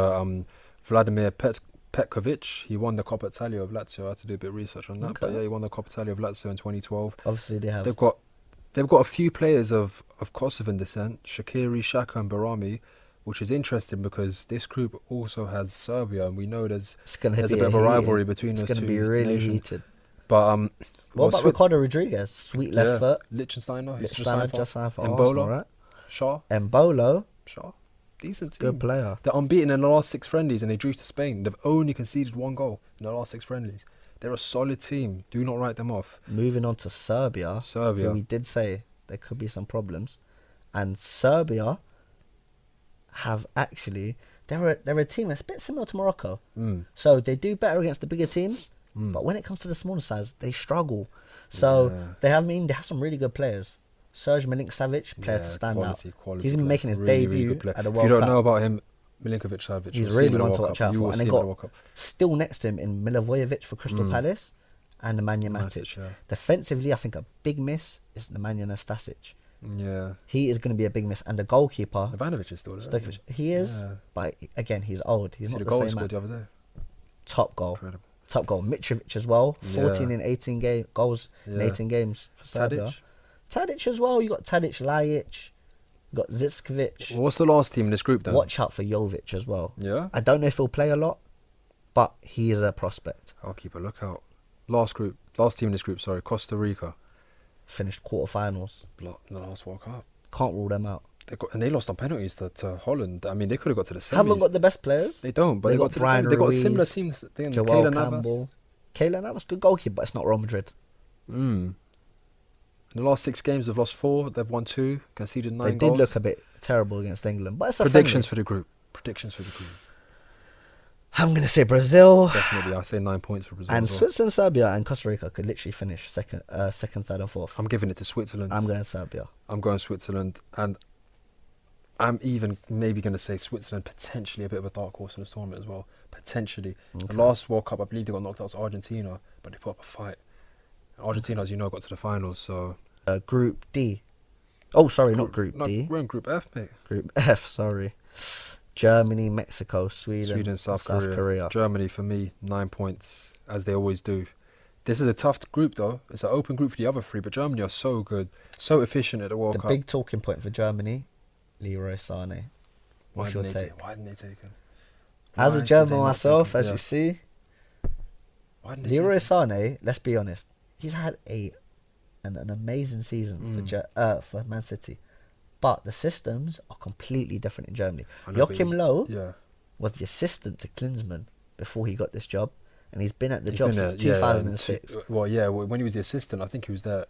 Vladimir Petkovic, he won the Coppa Italia of Lazio. I had to do a bit of research on that, but Okay. yeah, he won the Coppa Italia of Lazio in 2012. Obviously, they have. They've got a few players of Kosovan descent, Shaqiri, Xhaka, and Barami, which is interesting because this group also has Serbia, and we know there's It's a bit of a rivalry between It's those going two to be really nations. heated. But What about Ricardo Rodriguez? Sweet left foot. Liechtensteiner, he's Lichtsteiner just signed for Embolo, Arsenal, right? Shaw, Embolo, decent team. good player. They're unbeaten in the last 6 friendlies, and they drew to Spain. They've only conceded 1 goal in the last 6 friendlies. They're a solid team. Do not write them off. Moving on to Serbia, who we did say there could be some problems, and Serbia have actually they're a team that's a bit similar to Morocco. So they do better against the bigger teams, but when it comes to the smaller sides, they struggle. So they have some really good players. Serge Milinkovic, player to stand out. He's been making his debut at the World Cup. If you don't know about him, Milinkovic-Savic, He's you'll see really him in the one to World watch Cup. out You for. will And see they him in the got World Cup. still next to him in Milivojevic for Crystal Palace and Nemanja Matic. Matic, yeah. Defensively, I think a big miss is Nemanja Nastasic. Yeah. He is going to be a big miss. And the goalkeeper, Ivanovic is still there. Stojkovic, he is, Yeah. but again, he's old. He's See not the the goal he same scored man. the other day. Top goal. Incredible. Top goal. Mitrovic as well. 14 Yeah. in 18 goals in Yeah. 18 games for Serbia. Tadic. Tadic as well. You got Tadic, Lajic. You got Zizkovic. What's the last team in this group then? Watch out for Jovic as well. Yeah? I don't know if he'll play a lot, but he is a prospect. I'll keep a lookout. Last team in this group, Costa Rica. Finished quarterfinals. In the last World Cup. Can't rule them out. They lost on penalties to Holland. I mean, they could have got to the semis. Haven't got the best players. They don't, but They they got got to Brian the semis. They got Ruiz, similar teams. Joel Keylor Navas. Campbell. Keylor Navas, good goalkeeper, but it's not Real Madrid. In the last 6 games, they've lost 4. They've won 2. Conceded 9 They goals. did look a bit terrible against England, but it's a Predictions friendly. for the group. I'm going to say Brazil. Definitely, I say 9 points for Brazil. And as well. Switzerland, Serbia, and Costa Rica could literally finish second, third, and fourth. I'm giving it to Switzerland. I'm going Serbia. I'm going Switzerland, and I'm even maybe going to say Switzerland potentially a bit of a dark horse in this tournament as well. Potentially. The last World Cup, I believe they got knocked out to Argentina, but they put up a fight. Argentina, as you know, got to the finals. So Group D. Oh, sorry, not Group No, D. we're in Group F, mate. Group F, sorry. Germany, Mexico, Sweden, South Korea. Korea. Germany, for me, 9 points, as they always do. This is a tough group, though. It's an open group for the other three, but Germany are so good, so efficient at the World The Cup. big talking point for Germany, Leroy Sané. What's your take? Why didn't they take him? As Why a did German they not myself, take him? as Yeah. you see, Why didn't they Leroy take him? Sané, let's be honest, he's had an amazing season for Man City. But the systems are completely different in Germany. I know, but Joachim Low Yeah. was the assistant to Klinsmann before he got this job, and he's been at the He's job been since there, 2006. When he was the assistant, I think he was there.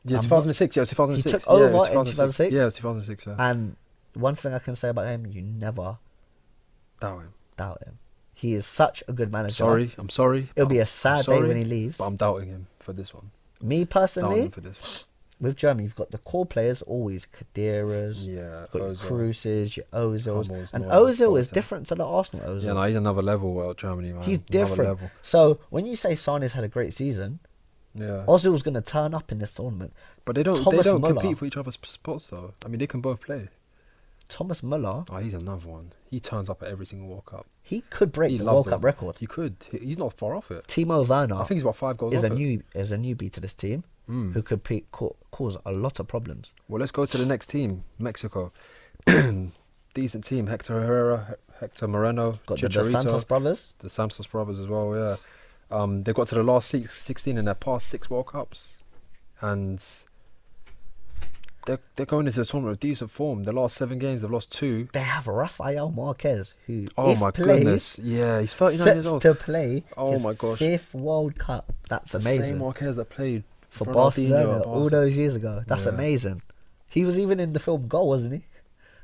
Yeah, I'm 2006. Yeah, it was 2006. He took Yeah, it over was in 2006? Yeah, it was 2006. Yeah. And one thing I can say about him, you never Doubt him. doubt him. He is such a good manager. I'm sorry. It'll be a I'm sad day sorry, when he leaves. But I'm doubting him for this one. Me Doubting personally, him for this. with Germany, you've got the core players always, Kaderas, Yeah. you've got your Ozil. Cruises, your Ozils. Hummels, And Neuer, Ozil is Boateng. different to the Arsenal Ozil. Yeah, no, he's another level at Germany, man. He's Another different. level. So when you say Sané's had a great season, Yeah. Ozil's going to turn up in this tournament. But they don't Thomas Müller. compete for each other's spots, though. I mean, they can both play. Thomas Müller, Oh, he's another one. He turns up at every single World Cup. he could break He the loves World Cup them. record. He could. He's not far off it. Timo Werner I think he's about 5 goals is off a it. newbie to this team Mm. who could cause a lot of problems. Well, let's go to the next team, Mexico. Decent team. Hector Herrera, Hector Moreno, Got the Chicharito, Dos Santos brothers. the Santos brothers as well, yeah. They got to the last 16 in their past 6 World Cups. And they're going into the tournament with decent form. The last 7 games, they've lost 2. They have Rafael Marquez, who Oh if my plays, goodness. Yeah, he's 39 years sets old. to play Oh his my gosh. 5th World Cup. That's The amazing. same Marquez that played For Ronaldinho Barcelona at all Barca. those years ago. That's Yeah. amazing. He was even in the film Goal, wasn't he?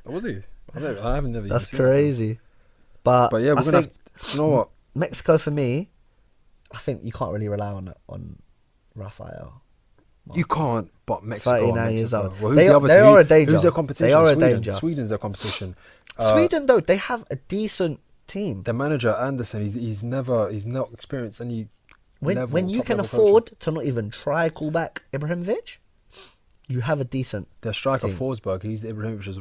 Oh, was he? I haven't never That's even seen that. crazy. But But yeah, we're I going to think have... Do you know what? Mexico, for me, I think you can't really rely on Rafael. You can't, but Mexico. 39 years Mexico. old. Well, who's They the are- other they team? are a danger. Who's their competition? They are a Sweden. danger. Sweden's their competition. Sweden, though, they have a decent team. The manager Anderson, he's not experienced any level, When you top can level afford coaching. to not even try call back Ibrahimovic, you have a decent. Their striker team. Forsberg, he's Ibrahimovic's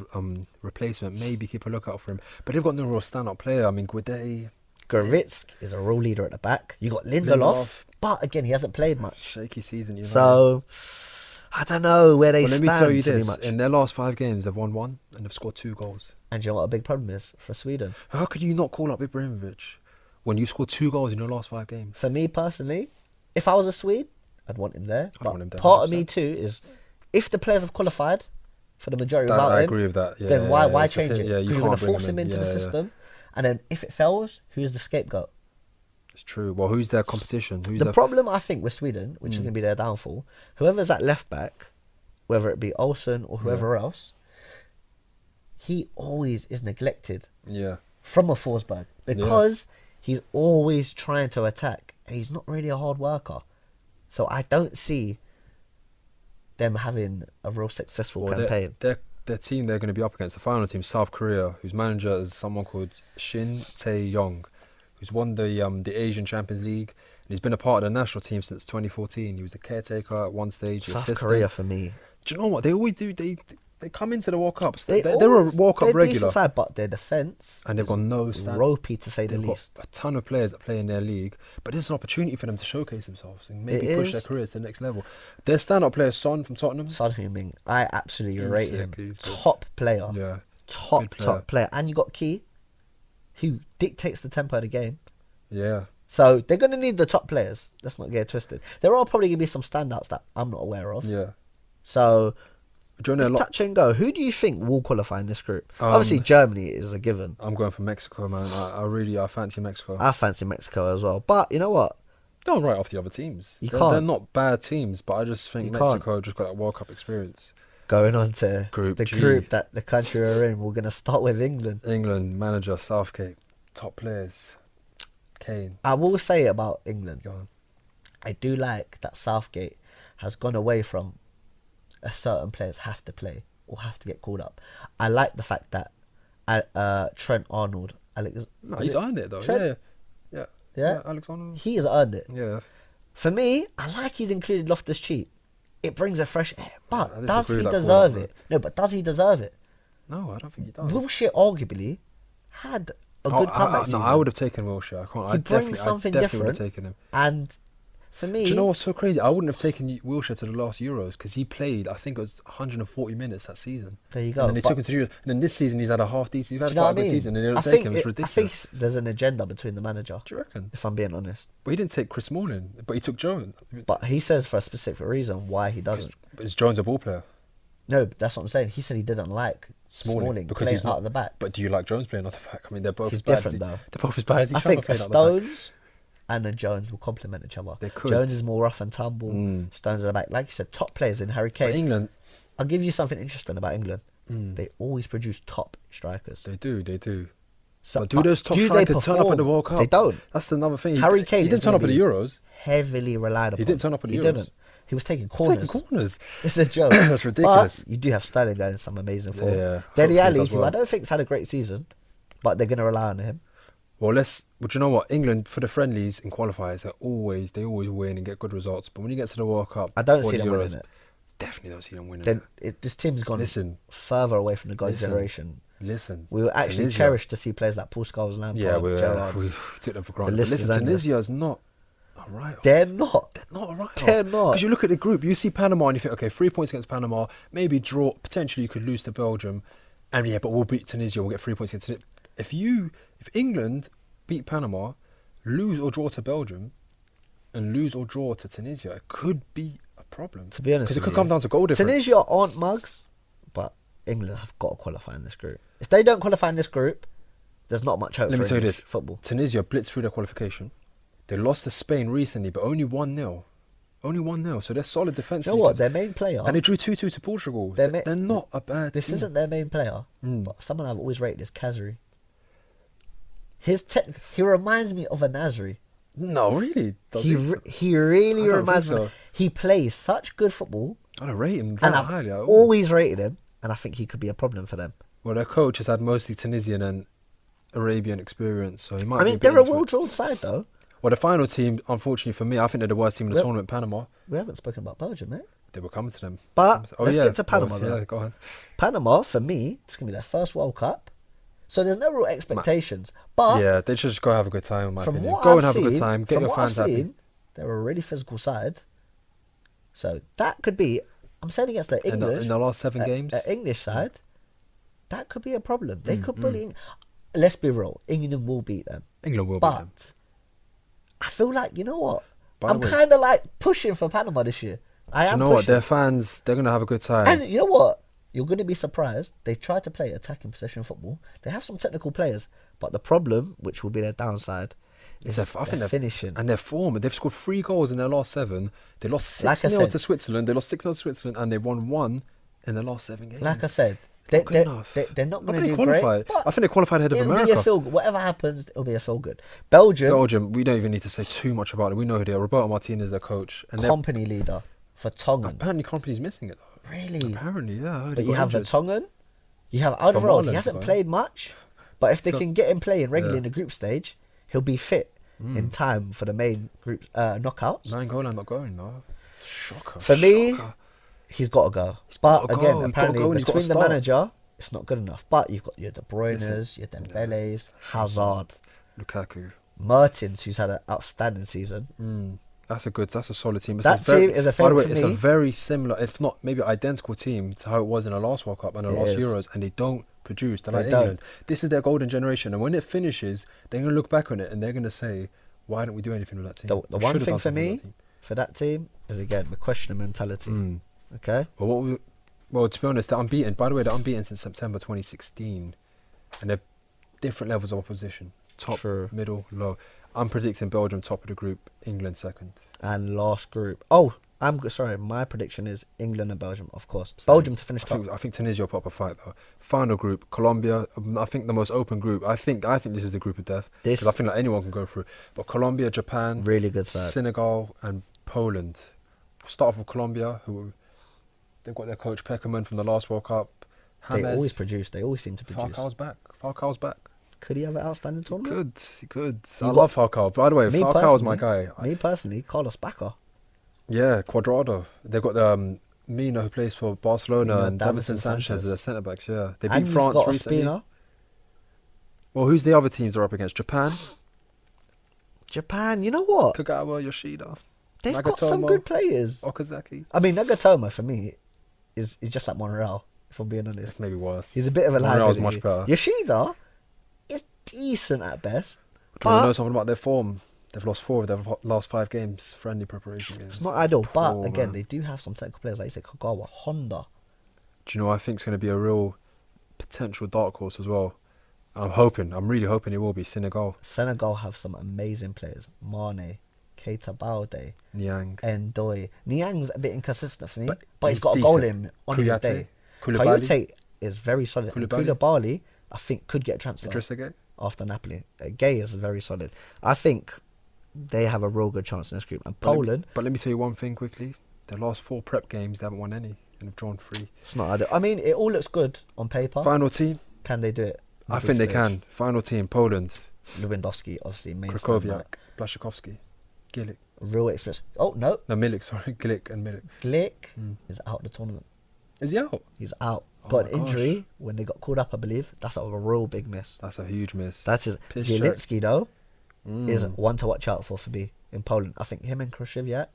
replacement. Maybe keep a lookout for him. But they've got no real stand-up player. I mean, Guede, Goretzka is a real leader at the back. You got Lindelof, but again, he hasn't played much. shaky season. You know. So I don't know where they Well, let me stand tell you to be this: much. in their last 5 games, they've won 1 and they've scored 2 goals. And you know what a big problem is for Sweden? How could you not call up Ibrahimovic when you scored 2 goals in your last 5 games? For me personally, if I was a Swede, I'd want him there. I'd But want him there, part of me 100%. too is if the players have qualified for the majority without I him, agree with that. Yeah, then why yeah, it's change okay. it? Yeah, Because you you're going can't to bring force him into in. the Yeah, yeah. system. And then if it fails, who's the scapegoat? It's true. Well, who's their competition? Who's The their... problem I think with Sweden, which is going to be their downfall, whoever's at left back, whether it be Olsen or whoever else, he always is neglected Yeah. from a Forsberg because he's always trying to attack and he's not really a hard worker. So I don't see them having a real successful Well, campaign. their team they're going to be up against, the final team, South Korea, whose manager is someone called Shin Tae-yong, who's won the Asian Champions League, and he's been a part of the national team since 2014. He was the caretaker at one stage. South assistant. Korea for me. Do you know what they always do? They come into the World Cups. They're a always- World Cup they're regular, decent side, but their defense and they've got no stand. ropey to say the They've least. got a ton of players that play in their league, but this is an opportunity for them to showcase themselves and maybe It push is. their careers to the next level. Their stand-up player, Son from Tottenham. Son Heung-min, I absolutely He's rate sick, him. he's good. Top player. Yeah, Top good player. player. And you got Key, who dictates the tempo of the game. yeah. So they're going to need the top players. Let's not get it twisted. There are probably going to be some standouts that I'm not aware of. Yeah. So Do you know it's a lot? touch and go. Who do you think will qualify in this group? Obviously, Germany is a given. I'm going for Mexico, man. I fancy Mexico. I fancy Mexico as well. But you know what? Don't write off the other teams. You They're can't. not bad teams, but I just think You Mexico just got that World Cup experience. Going on to Group the G. group that the country we're in, we're going to start with England. England manager Southgate, top players, Kane. I will say about England, Go on. I do like that Southgate has gone away from a certain players have to play or have to get called up. I like the fact that Trent Arnold, No, he's earned it though. Trent? Yeah. Alexander. he has earned it. Yeah. For me, I like he's included Loftus-Cheek. it brings a fresh air. But I does disagree he with that deserve call-up, it? No, but does he deserve it? No, I don't think he does. Wilshere arguably had a good comeback season. No, I would have taken Wilshere. I can't. He brings something I definitely would different. have taken him. And for me, Do you know what's so crazy? I wouldn't have taken Wilshere to the last Euros because he played, I think it was 140 minutes that season. there you go. And then they But took him to the Euros. And then this season he's had a half decent. He's had do you know quite what a I good mean? season, and they I don't think take him. It's I ridiculous. think there's an agenda between the manager, Do you reckon? if I'm being honest. But he didn't take Chris Smalling, but he took Jones. But he says for a specific reason why he doesn't. Is Jones a ball player? No, that's what I'm saying. He said he didn't like Smalling because playing he's not out of the back. But do you like Jones playing out the back? I mean, they're both He's as bad different, as though. They're both as bad as each I other think a playing out the back. Stones and a Jones will complement each other. They could. Jones is more rough and tumble. Stones at the back. Like you said, top players in Harry But Kane. England, I'll give you something interesting about England. They always produce top strikers. they do. So, But do those top they strikers turn up at the perform? World Cup? They don't. That's another thing. Harry Kane He didn't is turn gonna up at the be Euros. Heavily relied upon. didn't turn up at the He Euros. didn't. He was taking He's corners. taking corners. It's a joke. That's ridiculous. But you do have Sterling going in some amazing form. Yeah, Dele hopefully he Alli, does who well. I don't think's had a great season, but they're going to rely on him. Well, But you know what? England for the friendlies and qualifiers, they always win and get good results. But when you get to the World Cup, I don't or see the them Euros, winning it. Definitely don't see them winning. Then this team's gone Listen. further away from the golden Listen. generation. Listen, We were actually Tunisia. cherished to see players like Paul Scholes, Lampard, Yeah, we Gerrards. took them for granted. list But is listen, endless. Tunisia is not a write-off. They're not. They're not a write-off. They're not. Because you look at the group, you see Panama and you think, okay, 3 points against Panama, maybe draw, potentially you could lose to Belgium, and yeah, but we'll beat Tunisia, we'll get 3 points against Tunisia. If England beat Panama, lose or draw to Belgium, and lose or draw to Tunisia, it could be a problem. To be honest because it with could you, come down to goal difference. Tunisia aren't mugs, but England have got to qualify in this group. If they don't qualify in this group, there's not much hope Let for me tell you English this: football. Tunisia blitzed through their qualification. They lost to Spain recently, but only 1-0. Only 1-0. So they're solid You defensively. know what? Their main player, And they drew 2-2 to Portugal. They're They're not a bad this team. isn't their main player, but someone I've always rated is Kazri. He reminds me of a Nasri. No, really. Does He really I don't reminds think me. so. He plays such good football, I don't rate him and that I've highly. always rated him, and I think he could be a problem for them. Well, their coach has had mostly Tunisian and Arabian experience, so he might. I be mean, a bit they're a into it. well-drilled side, though. Well, the final team, unfortunately for me, I think they're the worst team in the Well- tournament. Panama. We haven't spoken about Belgium, mate. They were coming to them. But Oh, let's yeah. get to Panama, Well, though. yeah, go on. Panama, for me, it's going to be their first World Cup. So there's no real expectations. But Yeah, they should just go have a good time, in my from opinion. what Go I've and have seen, a good time. Get from your what fans I've happy. seen, they're a really physical side. So that could be, I'm saying against the In English. the last 7 games. English side, that could be a problem. They could bully. Let's be real. England will beat them. England will beat them. But I feel like, you know what? By I'm the way- kind of like pushing for Panama this year. I Do am you know what? pushing. Their fans, they're going to have a good time. And you know what? You're going to be surprised. They try to play attacking possession football. They have some technical players, but the problem, which will be their downside, is I think their they're finishing. and their form. They've scored 3 goals in their last 7. They lost Like I 6-0 said- to Switzerland. They lost 6-0 to Switzerland, and they won 1 in the last 7 games. Like I said, Not good enough. they're not I going think to they do great. qualified. But I think they qualified ahead of it'll America. be a feel good. Whatever happens, it'll be a feel good. Belgium, We don't even need to say too much about it. We know who they are. Roberto Martinez, their coach, and they're company leader for Tongan. apparently company's missing it though. Really? Apparently, yeah. I heard But he you got have injured. Vertonghen, you have Alderweireld. He Ireland, hasn't right? played much, but if they So- can get him playing regularly Yeah. in the group stage, he'll be fit in time for the main group knockouts. 9 goal line not going though. Shocker. For me, shocker. he's got to go. gotta But go, again, he's gotta apparently go and he's gotta between the start. manager, it's not good enough. But you've got your De Bruyne's, your Dembele's, Hazard, Lukaku. Mertens, who's had an outstanding season. That's a solid team. It's That a very, team is a by the way, favourite it's for a me. very similar, if not maybe identical team to how it was in the last World Cup and the It last is. Euros, and they don't produce. They're They like don't. England. This is their golden generation, and when it finishes, they're gonna look back on it and they're gonna say, "Why didn't we do anything with that team?" The We one should've thing done for something with me, that team." for that team, is again the question of mentality. Okay? Well, to be honest, they're unbeaten. By the way, they're unbeaten since September 2016, and they're different levels of opposition: top, True. middle, low. I'm predicting Belgium top of the group, England second. And last group. Oh, sorry. My prediction is England and Belgium, of course. Belgium to finish top. I think Tunisia will pop a fight though. Final group, Colombia. I think the most open group. I think this is the group of death This- because I think like anyone can go through. But Colombia, Japan, Really good side. Senegal, and Poland. Start off with Colombia, who they've got their coach Peckerman from the last World Cup. They James, always produce. They always seem to produce. Falcao's back. Could he have an outstanding tournament? He could. You I got- love Falcao. By the way, Me Falcao is my personally- guy. Me personally, Carlos Bacca. Yeah, Cuadrado. They've got Mina who plays for Barcelona Mina, and Davinson Davinson Sanchez as their centre backs. Yeah, they And beat you've France got recently. Ospina. Well, who's the other teams they're up against? Japan, Japan, you know what? Kagawa, Yoshida, They've got some Nagatomo, good players. Okazaki. I mean, Nagatomo for me is just like Monreal, if I'm being honest. It's maybe worse. He's a bit of a Monreal's liability. much better. Yoshida is decent at best. Do you want to know But something about their form? They've lost 4 of their last 5 games, friendly preparation games. it's not ideal. But Poor again, man. they do have some technical players, like you said, Kagawa, Honda. Do you know what I think is going to be a real potential dark horse as well? I'm really hoping it will be Senegal. Senegal have some amazing players. Mane, Keita Balde, Niang. Ndoye. Niang's a bit inconsistent for me, But but he's he's got a goal decent. in on his Kouyaté, day. Koulibaly. Kouyaté is very solid. And Koulibaly. Koulibaly, I think, could get transferred Idrissa Gueye. after Napoli. Gay is very solid. I think they have a real good chance in this group. And Poland, But let me say one thing quickly. Their last 4 prep games, they haven't won any and have drawn 3. it's not ideal. I mean, it all looks good on paper. Final team, Can they do it? on I the think big they stage? can. Final team, Poland, Lewandowski, obviously, main Krakowiak, stand-back. Blaszczykowski, Gillick. Real experience. Oh, no. No, Milik, sorry. Gillick and Milik. Glick Mm. is out of the tournament. Is he out? He's out. Oh Got my an injury when they got called up, I believe. That's a real big miss. That's a huge miss. That's his. Piss Zielinski, though, is Mm. one to watch out for me in Poland. I think him and Krasheviak,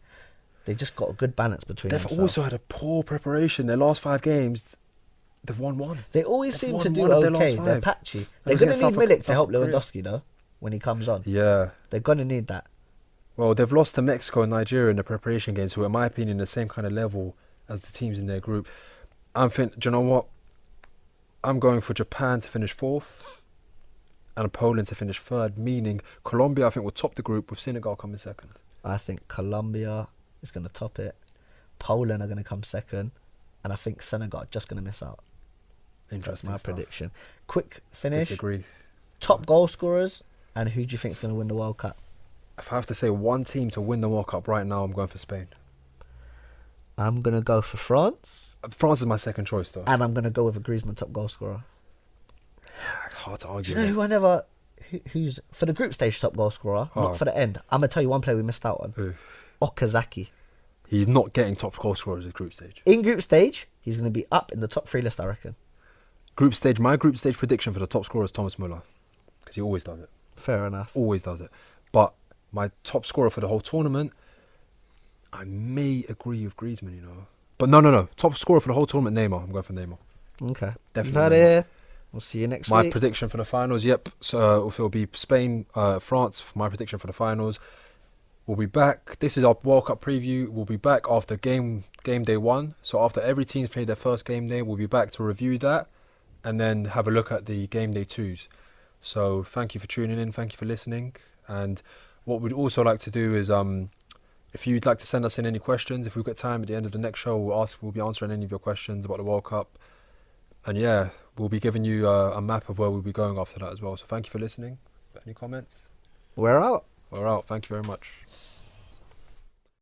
they just got a good balance between They've themselves. also had a poor preparation. Their last 5 games, they've won 1. They always They've seem to won do one of their okay. last They're 5. patchy. They're was going to against need South- Milik to help South Korea. Lewandowski, though, when he comes on. Yeah. They're going to need that. Well, they've lost to Mexico and Nigeria in the preparation games, who, in my opinion, the same kind of level as the teams in their group. Do you know what? I'm going for Japan to finish 4th and Poland to finish 3rd, meaning Colombia, I think, will top the group with Senegal coming 2nd. I think Colombia is going to top it. Poland are going to come 2nd. And I think Senegal are just going to miss out. That's Interesting my stuff. prediction. Quick finish. Disagree. Top goal scorers. And who do you think is going to win the World Cup? If I have to say one team to win the World Cup right now, I'm going for Spain. I'm going to go for France. France is my second choice, though. And I'm going to go with a Griezmann top goal scorer. Hard to Do argue. you know who I against. never... Who's... For the group stage top goal scorer, Oh. not for the end. I'm going to tell you one player we missed out on. Who? Okazaki. He's not getting top goal scorers at group stage. In group stage, he's going to be up in the top 3 list, I reckon. My group stage prediction for the top scorer is Thomas Muller. Because he always does it. Fair enough. Always does it. But my top scorer for the whole tournament, I may agree with Griezmann, you know. But no. Top scorer for the whole tournament, Neymar. I'm going for Neymar. Okay. Definitely You've had it here. We'll see you next My week. prediction for the finals, yep. So it'll be Spain, France. My prediction for the finals. We'll be back. This is our World Cup preview. We'll be back after game day 1. So after every team's played their first game day, we'll be back to review that and then have a look at the game day 2s. So thank you for tuning in. Thank you for listening. And what we'd also like to do is, if you'd like to send us in any questions, if we've got time at the end of the next show, we'll be answering any of your questions about the World Cup. And yeah, we'll be giving you a map of where we'll be going after that as well. So thank you for listening. Any comments? We're out. We're out. Thank you very much.